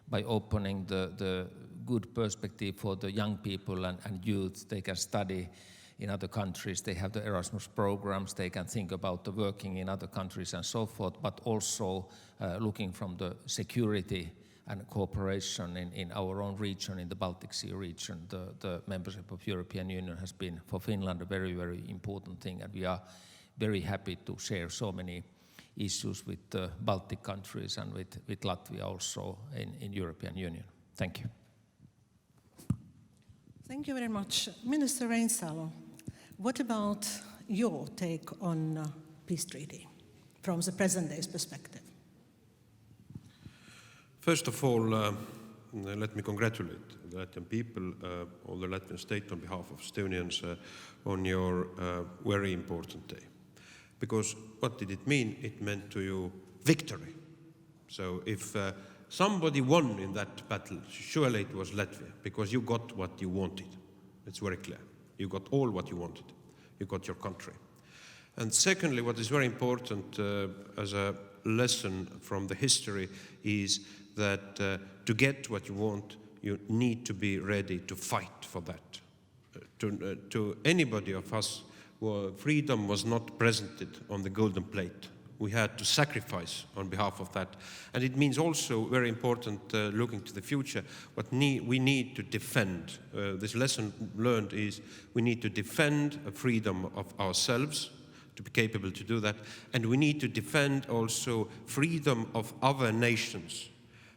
by opening the good perspective for the young people and youth. They can study in other countries, they have the Erasmus programs, they can think about the working in other countries and so forth, but also looking from the security and cooperation in our own region, in the Baltic Sea region. The membership of European Union has been for Finland a very, very important thing, and we are very happy to share so many issues with the Baltic countries and with Latvia also in European Union. Thank you. Thank you very much. Minister Reinsalu, what about your take on peace treaty from the present day's perspective? First of all, let me congratulate the Latvian people, all the Latvian state on behalf of Estonians on your very important day. Because what did it mean? It meant to you victory. So if somebody won in that battle, surely it was Latvia, because you got what you wanted. It's very clear. You got all what you wanted. You got your country. And secondly, what is very important as a lesson from the history is that to get what you want, you need to be ready to fight for that. To anybody of us, freedom was not presented on the golden plate. We had to sacrifice on behalf of that. And it means also, very important, looking to the future, what we need to defend. This lesson learned is we need to defend freedom of ourselves, to be capable to do that. And we need to defend also freedom of other nations,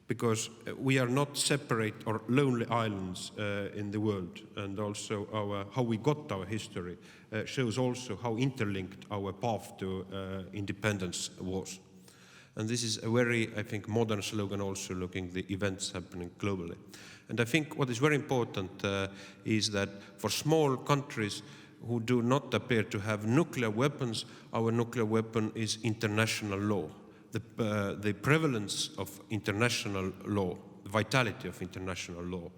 because we are not separate or lonely islands in the world. And also how we got our history shows also how interlinked our path to independence was. And this is a very, I think, modern slogan also, looking at the events happening globally. And I think what is very important is that for small countries who do not appear to have nuclear weapons, our nuclear weapon is international law. The prevalence of international law, the vitality of international law.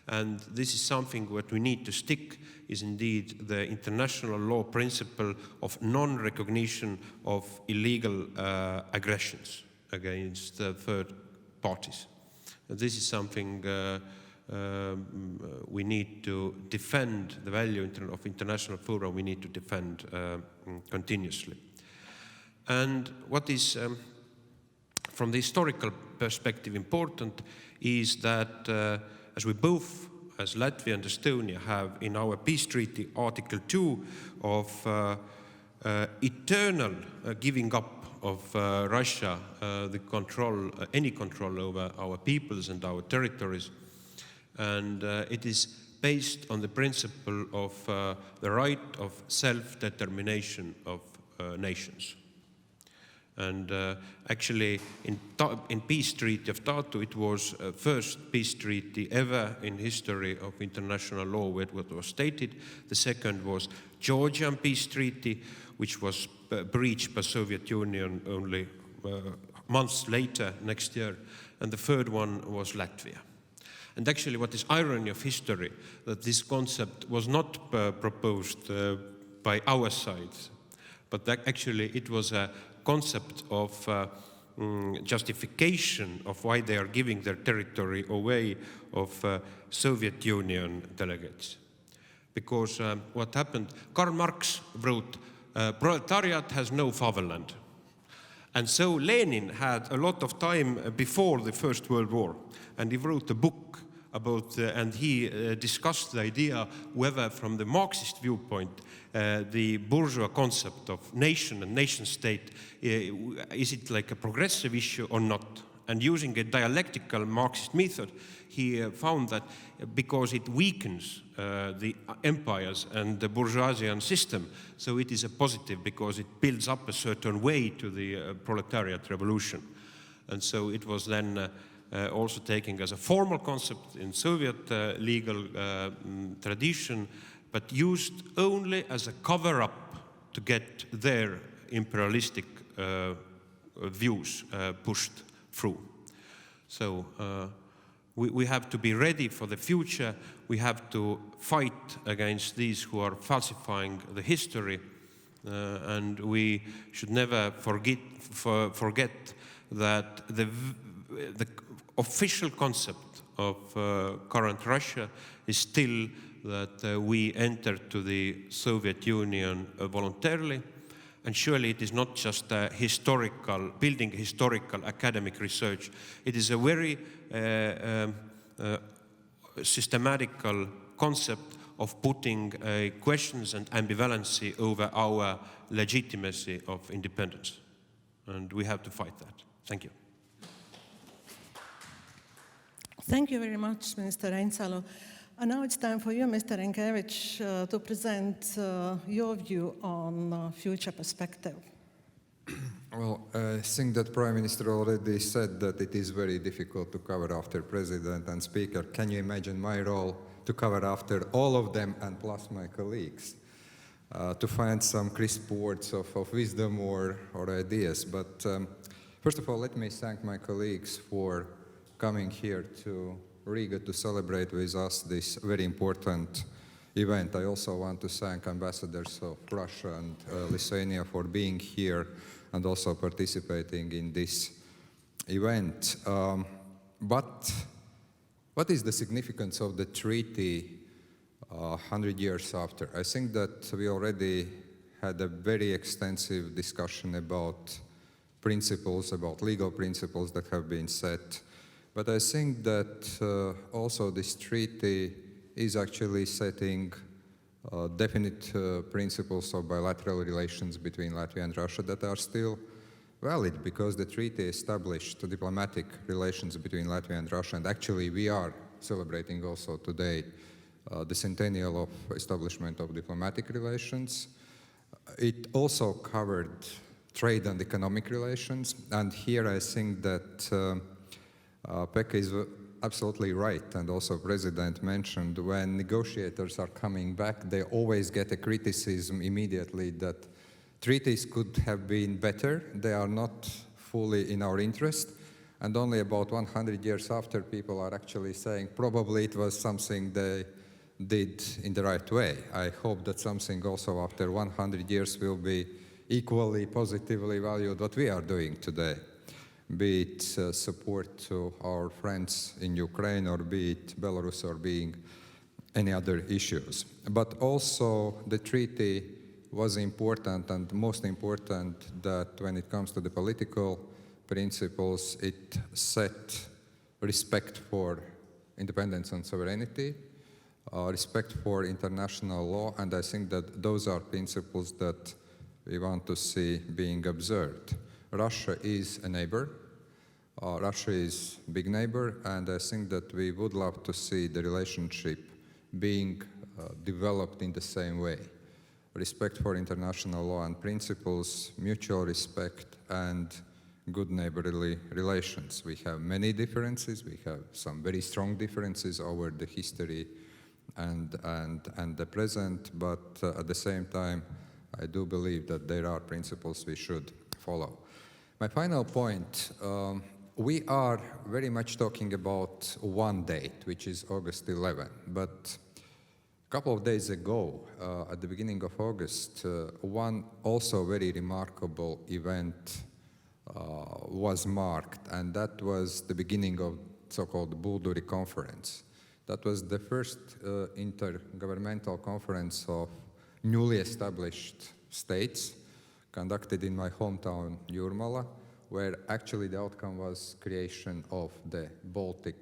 And this is something what we need to stick, is indeed the international law principle of non-recognition of illegal aggressions against third parties. And this is something we need to defend, the value of international fora we need to defend continuously. And what is from the historical perspective important is that as we both, as Latvia and Estonia, have in our peace treaty Article 2 of eternal giving up of Russia the control, any control over our peoples and our territories, and it is based on the principle of the right of self-determination of nations. And actually, in peace treaty of Tartu, it was first peace treaty ever in history of international law where it was stated. The second was Georgian peace treaty, which was breached by Soviet Union only months later, next year. And the third one was Latvia. And actually, what is irony of history, that this concept was not proposed by our side, but that actually it was a concept of justification of why they are giving their territory away of Soviet Union delegates. Because what happened, Karl Marx wrote, proletariat has no fatherland. And so Lenin had a lot of time before the First World War, and he wrote a book about, and he discussed the idea whether from the Marxist viewpoint, the bourgeois concept of nation and nation state, is it like a progressive issue or not? And using a dialectical Marxist method, he found that because it weakens the empires and the bourgeoisian system, so it is a positive because it builds up a certain way to the proletariat revolution. And so it was then also taken as a formal concept in Soviet legal tradition, but used only as a cover-up to get their imperialistic views pushed through. So we have to be ready for the future. We have to fight against these who are falsifying the history, and we should never forget that the official concept of current Russia is still that we entered to the Soviet Union voluntarily. And surely it is not just a building historical academic research. It is a very systematical concept of putting questions and ambivalency over our legitimacy of independence. And we have to fight that. Thank you. Thank you very much, Minister Reinsalu. And now it's time for you, Mr. Rinkevich, to present your view on future perspective. Well, I think that Prime Minister already said that it is very difficult to cover after President and Speaker. Can you imagine my role to cover after all of them and plus my colleagues? To find some crisp words of wisdom or ideas. But first of all, let me thank my colleagues for coming here to Riga to celebrate with us this very important event. I also want to thank ambassadors of Russia and Lithuania for being here and also participating in this event. But what is the significance of the treaty 100 years after? I think that we already had a very extensive discussion about principles, about legal principles that have been set. But I think that also this treaty is actually setting definite principles of bilateral relations between Latvia and Russia that are still valid because the treaty established diplomatic relations between Latvia and Russia, and actually we are celebrating also today the centennial of establishment of diplomatic relations. It also covered trade and economic relations, and here I think that Pekka is absolutely right, and also President mentioned when negotiators are coming back, they always get a criticism immediately that treaties could have been better, they are not fully in our interest, and only about 100 years after people are actually saying probably it was something they did in the right way. I hope that something also after 100 years will be equally positively valued what we are doing today. Be it support to our friends in Ukraine, or be it Belarus, or being any other issues. But also the treaty was important, and most important that when it comes to the political principles, it set respect for independence and sovereignty, respect for international law, and I think that those are principles that we want to see being observed. Russia is a neighbor. Russia is a big neighbor, and I think that we would love to see the relationship being developed in the same way. Respect for international law and principles, mutual respect, and good neighborly relations. We have many differences. We have some very strong differences over the history and the present, but at the same time, I do believe that there are principles we should follow. My final point, we are very much talking about one date, which is August 11, but a couple of days ago, at the beginning of August, one also very remarkable event was marked, and that was the beginning of so-called Bulduri Conference. That was the first intergovernmental conference of newly established states, conducted in my hometown, Jurmala, where actually the outcome was creation of the Baltic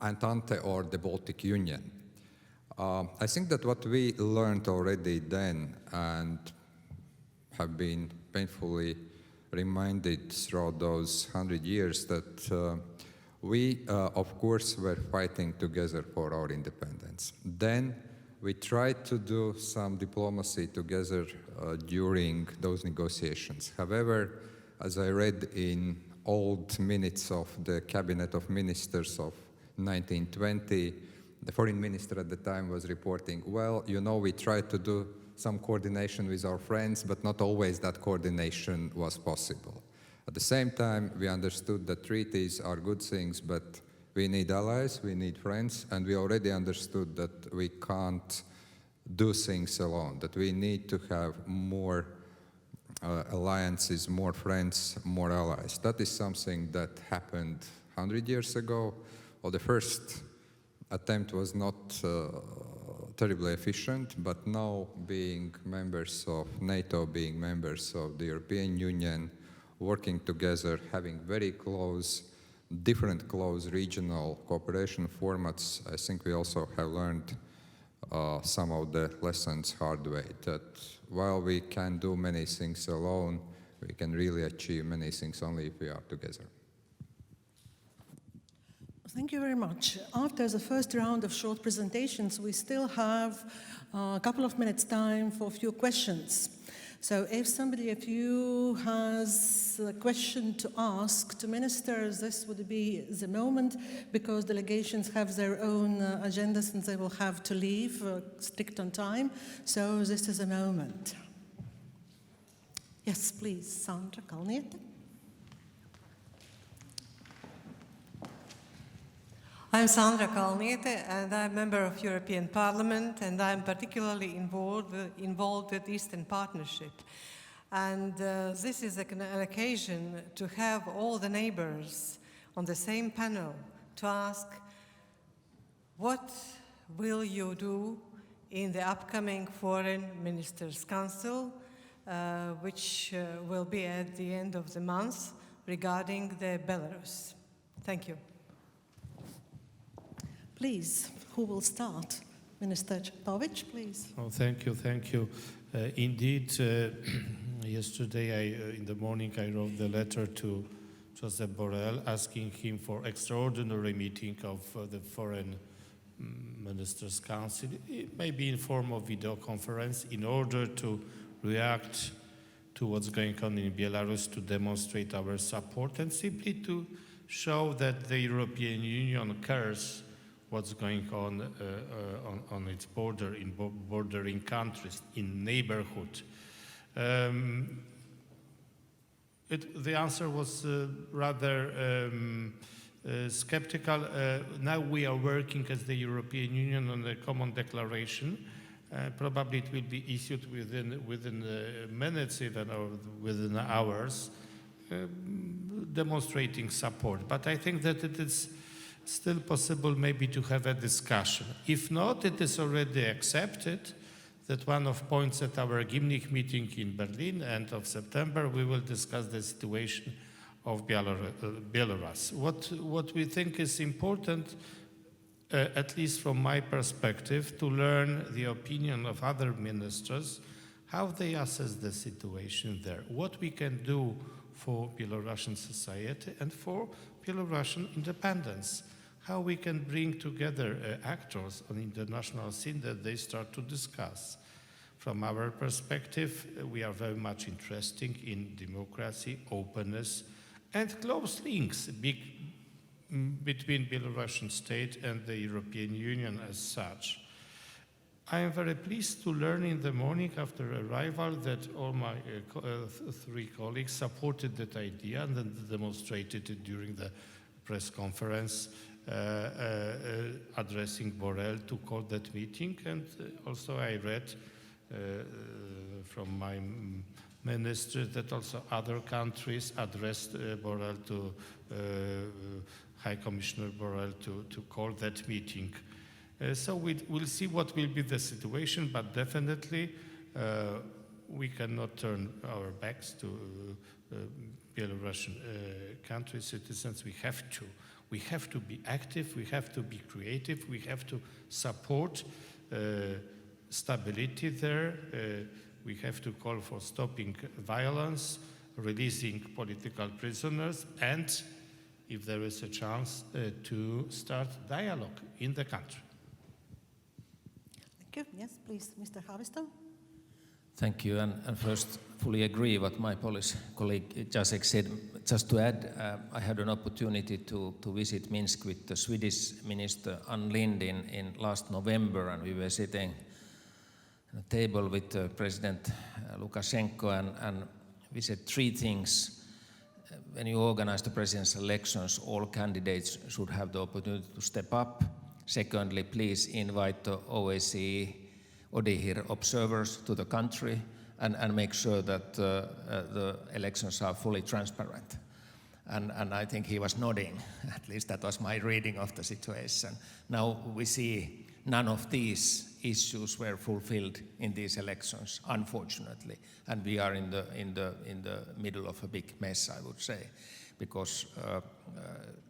Entente or the Baltic Union. I think that what we learned already then and have been painfully reminded throughout those 100 years that we, of course, were fighting together for our independence. Then we tried to do some diplomacy together during those negotiations. However, as I read in old minutes of the Cabinet of Ministers of 1920, the foreign minister at the time was reporting, well, you know, we tried to do some coordination with our friends, but not always that coordination was possible. At the same time, we understood that treaties are good things, but we need allies, we need friends, and we already understood that we can't do things alone, that we need to have more alliances, more friends, more allies. That is something that happened 100 years ago. Well, the first attempt was not terribly efficient, but now being members of NATO, being members of the European Union, working together, having very close, different close regional cooperation formats, I think we also have learned some of the lessons hard way, that while we can do many things alone, we can really achieve many things only if we are together. Thank you very much. After the first round of short presentations, we still have a couple of minutes time for a few questions. So if somebody of you has a question to ask to ministers, this would be the moment, because delegations have their own agendas and they will have to leave strict on time. So this is a moment. Yes, please, Sandra Kalniete. I'm Sandra Kalniete, and I'm a member of European Parliament, and I'm particularly involved with Eastern Partnership. And this is an occasion to have all the neighbors on the same panel to ask, what will you do in the upcoming Foreign Ministers' Council, which will be at the end of the month, regarding the Belarus? Thank you. Please, who will start? Minister Čepović, please. Oh, thank you, thank you. Indeed, yesterday in the morning I wrote the letter to Josep Borrell asking him for extraordinary meeting of the Foreign Ministers' Council, maybe in form of video conference, in order to react to what's going on in Belarus, to demonstrate our support and simply to show that the European Union cares what's going on its border, in bordering countries, in neighborhood. The answer was rather skeptical. Now we are working as the European Union on a common declaration. Probably it will be issued within minutes, even, or within hours, demonstrating support. But I think that it is still possible maybe to have a discussion. If not, it is already accepted that one of points at our Gymnich meeting in Berlin, end of September, we will discuss the situation of Belarus. What we think is important, at least from my perspective, to learn the opinion of other ministers, how they assess the situation there, what we can do for Belarusian society and for Belarusian independence, how we can bring together actors on the international scene that they start to discuss. From our perspective, we are very much interested in democracy, openness, and close links between Belarusian state and the European Union as such. I am very pleased to learn in the morning after arrival that all my three colleagues supported that idea and then demonstrated it during the press conference addressing Borrell to call that meeting. And also I read from my minister that also other countries addressed Borrell to High Commissioner Borrell to call that meeting. So we'll see what will be the situation, but definitely we cannot turn our backs to Belarusian country citizens. We have to be active, we have to be creative, we have to support stability there. We have to call for stopping violence, releasing political prisoners, and if there is a chance to start dialogue in the country. Thank you. Yes, please, Mr. Haavisto. Thank you, and first fully agree what my Polish colleague Jacek said. Just to add, I had an opportunity to visit Minsk with the Swedish Minister Ann Linde in last November, and we were sitting at a table with President Lukashenko, and we said three things. When you organize the presidential elections, all candidates should have the opportunity to step up. Secondly, please invite the OSCE ODIHR observers to the country and make sure that the elections are fully transparent. And I think he was nodding, at least that was my reading of the situation. Now we see none of these issues were fulfilled in these elections, unfortunately, and we are in the middle of a big mess, I would say, because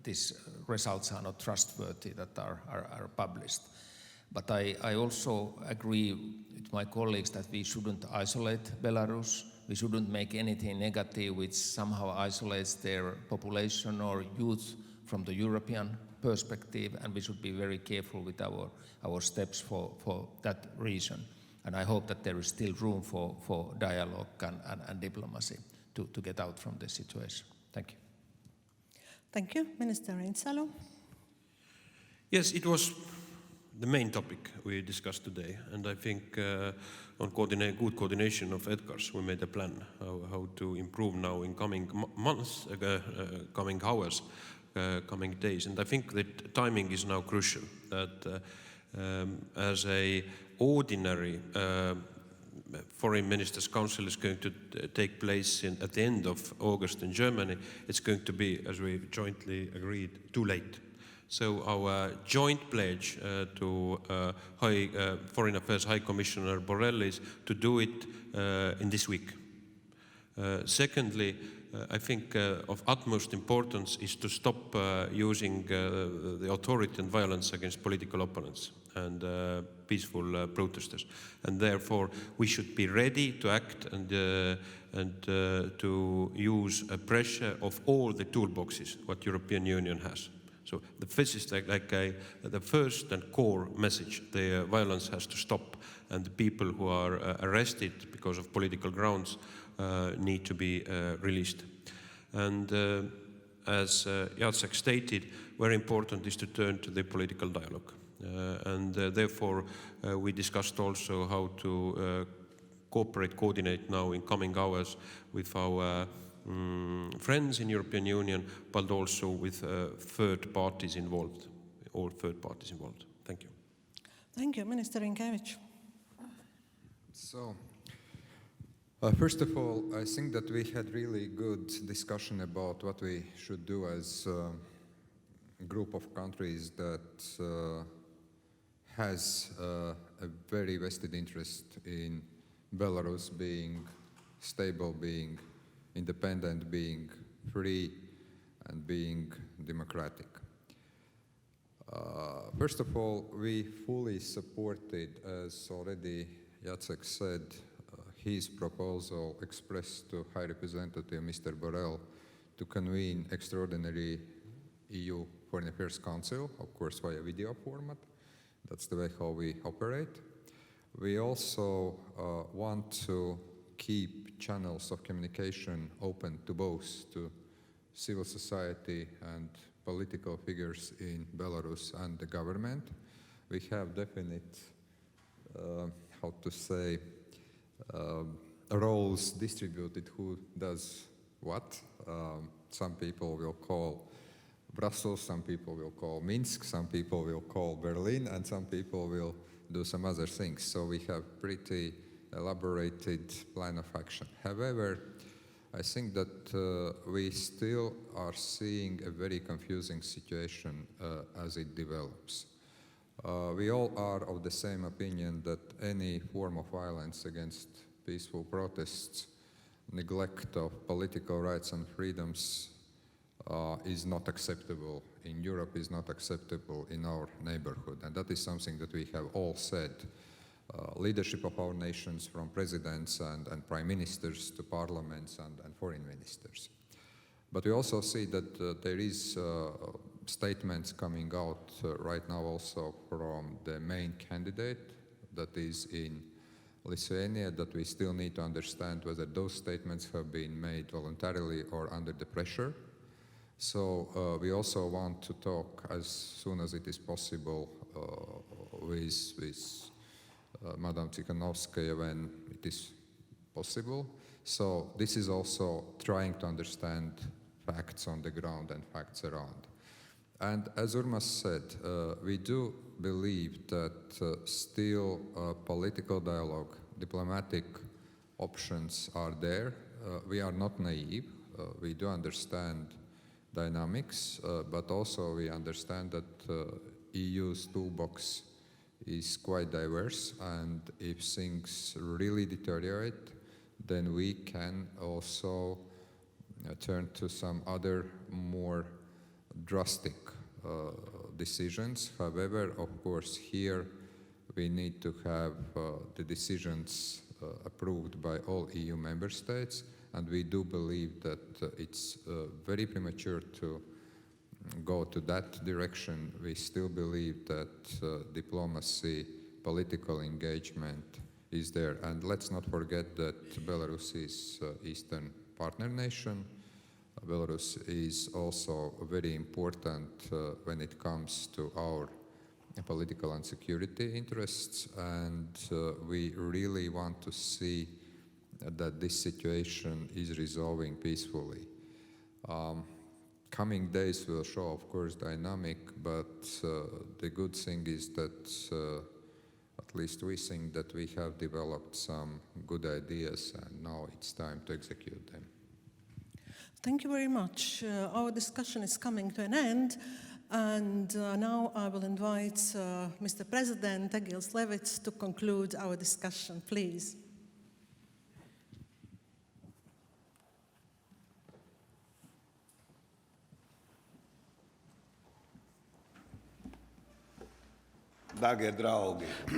these results are not trustworthy that are published. But I also agree with my colleagues that we shouldn't isolate Belarus. We shouldn't make anything negative which somehow isolates their population or youth from the European perspective, and we should be very careful with our steps for that reason. And I hope that there is still room for dialogue and diplomacy to get out from this situation. Thank you. Thank you. Minister Reinsalu. Yes, it was the main topic we discussed today, and I think on good coordination of Edgar's, we made a plan how to improve now in coming months, coming hours, coming days, and I think that timing is now crucial. That as a ordinary Foreign Ministers' Council is going to take place at the end of August in Germany, it's going to be, as we jointly agreed, too late. So our joint pledge to Foreign Affairs High Commissioner Borrell is to do it in this week. Secondly, I think of utmost importance is to stop using the authority and violence against political opponents and peaceful protesters. And therefore, we should be ready to act and to use pressure of all the toolboxes what European Union has. So this is the first and core message. The violence has to stop, and the people who are arrested because of political grounds need to be released. And as Jacek stated, very important is to turn to the political dialogue. And therefore, we discussed also how to coordinate now in coming hours with our friends in European Union, but also with third parties involved, all third parties involved. Thank you. Thank you, Minister Rinkiewicz. So, first of all, I think that we had really good discussion about what we should do as a group of countries that has a very vested interest in Belarus being stable, being independent, being free, and being democratic. First of all, we fully supported, as already Jacek said, his proposal expressed to High Representative Mr. Borrell to convene extraordinary EU Foreign Affairs Council, of course via video format. That's the way how we operate. We also want to keep channels of communication open to both to civil society and political figures in Belarus and the government. We have definite, how to say, roles distributed who does what. Some people will call Brussels, some people will call Minsk, some people will call Berlin, and some people will do some other things. So we have pretty elaborated plan of action. However, I think that we still are seeing a very confusing situation as it develops. We all are of the same opinion that any form of violence against peaceful protests, neglect of political rights and freedoms is not acceptable in Europe, is not acceptable in our neighborhood. And that is something that we have all said leadership of our nations, from presidents and prime ministers to parliaments and foreign ministers. But we also see that there is statements coming out right now also from the main candidate that is in Lithuania, that we still need to understand whether those statements have been made voluntarily or under the pressure. So we also want to talk as soon as it is possible with Madam Tsikhanovskaya when it is possible. So this is also trying to understand facts on the ground and facts around. And as Urmas said, we do believe that still political dialogue, diplomatic options are there. We are not naive. We do understand dynamics, but also we understand that EU's toolbox is quite diverse, and if things really deteriorate, then we can also turn to some other more drastic decisions. However, of course, here we need to have the decisions approved by all EU member states, and we do believe that it's very premature to go to that direction. We still believe that diplomacy, political engagement is there. And let's not forget that Belarus is Eastern partner nation. Belarus is also very important when it comes to our political and security interests, and we really want to see that this situation is resolving peacefully. Coming days will show, of course, dynamic, but the good thing is that at least we think that we have developed some good ideas, and now it's time to execute them. Thank you very much. Our discussion is coming to an end, and now I will invite Mr. President Egils Levits to conclude our discussion, please.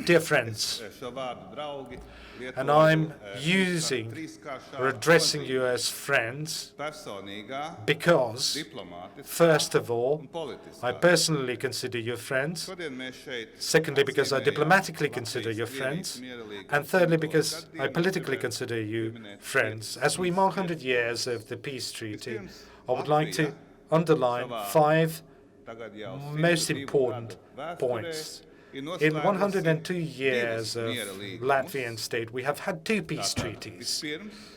Dear friends, and I'm using or addressing you as friends because, first of all, I personally consider you friends, secondly, because I diplomatically consider you friends, and thirdly, because I politically consider you friends. As we mark 100 years of the peace treaty, I would like to underline 5 most important points. In 102 years of Latvian state, we have had 2 peace treaties.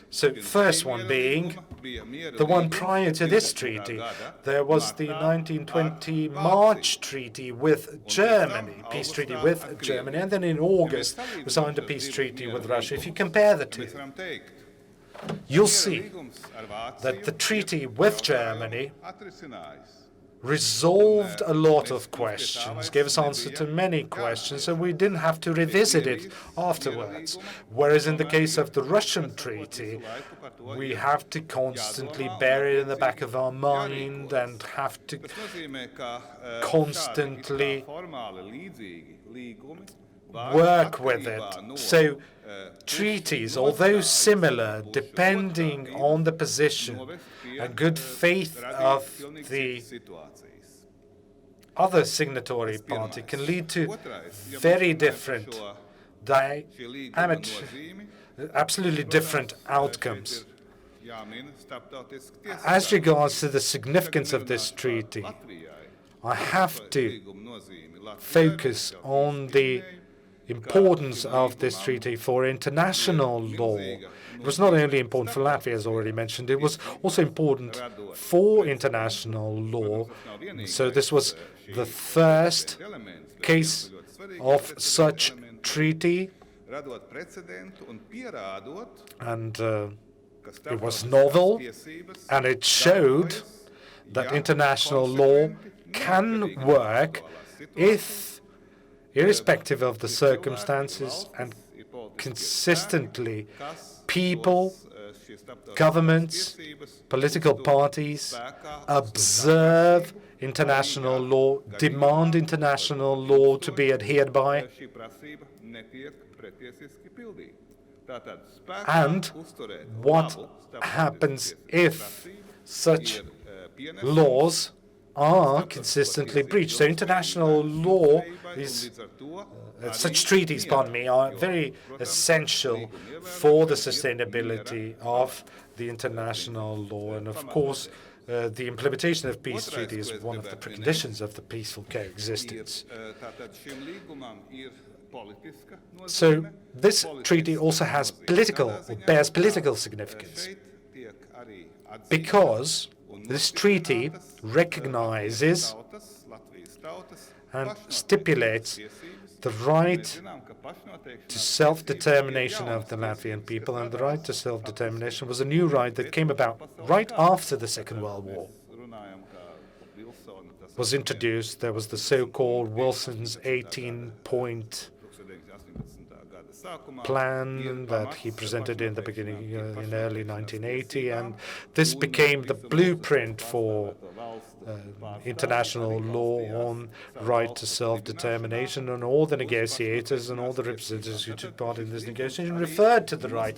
So, first one being the one prior to this treaty. There was the 1920 March Treaty with Germany, peace treaty with Germany, and then in August we signed a peace treaty with Russia. If you compare the two, you'll see that the treaty with Germany resolved a lot of questions, gave us answer to many questions, and we didn't have to revisit it afterwards. Whereas in the case of the Russian treaty, we have to constantly bear it in the back of our mind and have to constantly work with it. So treaties, although similar, depending on the position and good faith of the other signatory party, can lead to very different, absolutely different outcomes. As regards to the significance of this treaty, I have to focus on the importance of this treaty for international law. It was not only important for Latvia, as already mentioned, it was also important for international law. So this was the first case of such treaty, and it was novel, and it showed that international law can work if, irrespective of the circumstances and consistently, people governments, political parties observe international law, demand international law to be adhered by, and what happens if such laws are consistently breached. So international law is, such treaties, pardon me, are very essential for the sustainability of the international law. And of course, the implementation of peace treaty is one of the preconditions of the peaceful coexistence. So this treaty also has political, or bears political significance, because this treaty recognizes and stipulates the right to self-determination of the Latvian people, and the right to self-determination was a new right that came about right after the Second World War was introduced. There was the so-called Wilson's 18-point plan that he presented in the beginning, in early 1980, and this became the blueprint for international law on right to self-determination, and all the negotiators and all the representatives who took part in this negotiation referred to the right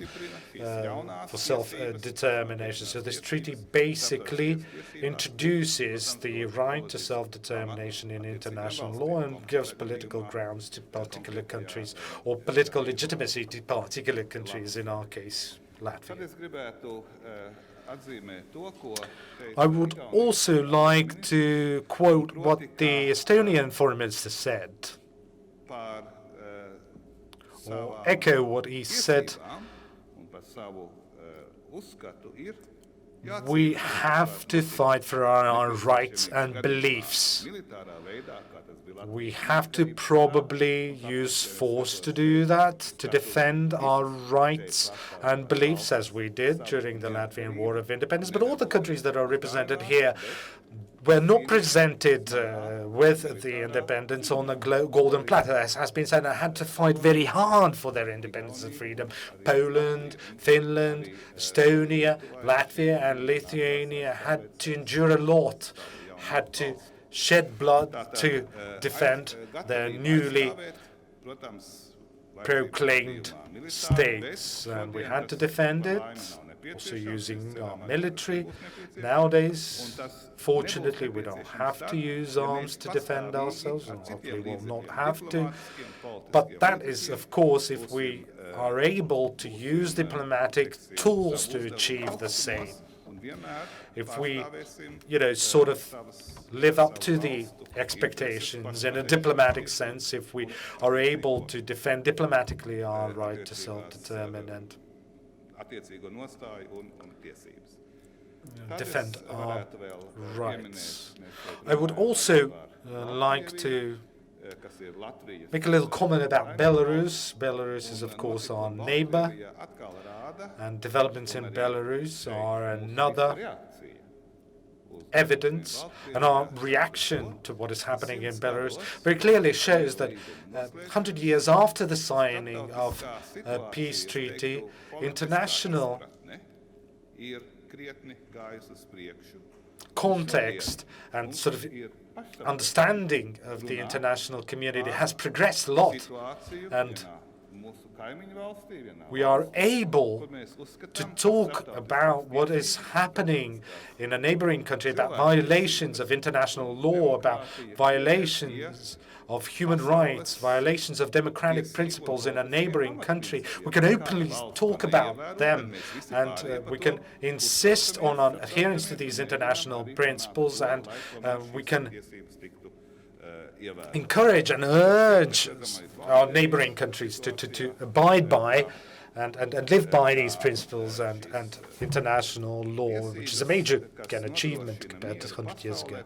for self-determination. So this treaty basically introduces the right to self-determination in international law and gives political grounds to particular countries, or political legitimacy to particular countries, in our case, Latvia. I would also like to quote what the Estonian foreign minister said, or echo what he said. We have to fight for our rights and beliefs. We have to probably use force to do that, to defend our rights and beliefs, as we did during the Latvian War of Independence. But all the countries that are represented here were not presented with the independence on a golden platter, as has been said, and had to fight very hard for their independence and freedom. Poland, Finland, Estonia, Latvia, and Lithuania had to endure a lot, had to shed blood to defend their newly proclaimed states, and we had to defend it, also using our military. Nowadays, fortunately, we don't have to use arms to defend ourselves, and hopefully will not have to. But that is, of course, if we are able to use diplomatic tools to achieve the same. If we, sort of live up to the expectations in a diplomatic sense, if we are able to defend diplomatically our right to self-determine and defend our rights. I would also like to make a little comment about Belarus. Belarus is, of course, our neighbor, and developments in Belarus are another evidence, and our reaction to what is happening in Belarus very clearly shows that 100 years after the signing of a peace treaty, international context and sort of understanding of the international community has progressed a lot, and we are able to talk about what is happening in a neighboring country, about violations of international law, about violations of human rights, violations of democratic principles in a neighboring country. We can openly talk about them, and we can insist on our adherence to these international principles, and we can encourage and urge our neighboring countries to abide by and live by these principles and international law, which is a major, again, achievement compared to 100 years ago.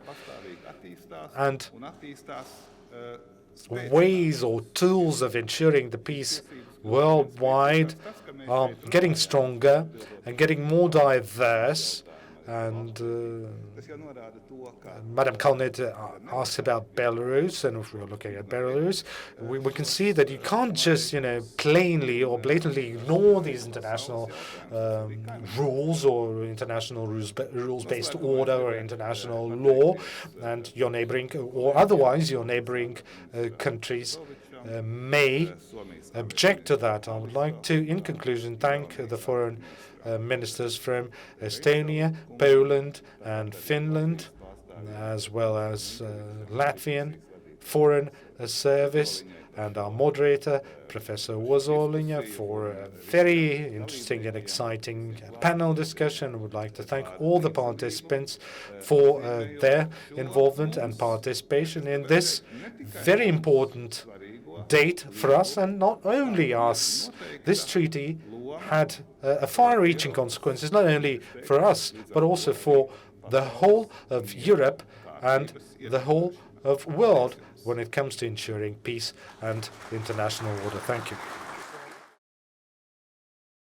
And ways or tools of ensuring the peace worldwide are getting stronger and getting more diverse, And Madam Kalniete asked about Belarus, and if we're looking at Belarus, we can see that you can't just, plainly or blatantly ignore these international rules or international rules-based order or international law, and your neighboring, or otherwise your neighboring countries may object to that. I would like to, in conclusion, thank the foreign ministers from Estonia, Poland, and Finland, as well as Latvian Foreign Service, and our moderator, Professor Ozoliņa, for a very interesting and exciting panel discussion. I would like to thank all the participants for their involvement and participation in this very important date for us, and not only us. This treaty had far-reaching consequences, not only for us, but also for the whole of Europe and the whole of the world when it comes to ensuring peace and international order. Thank you.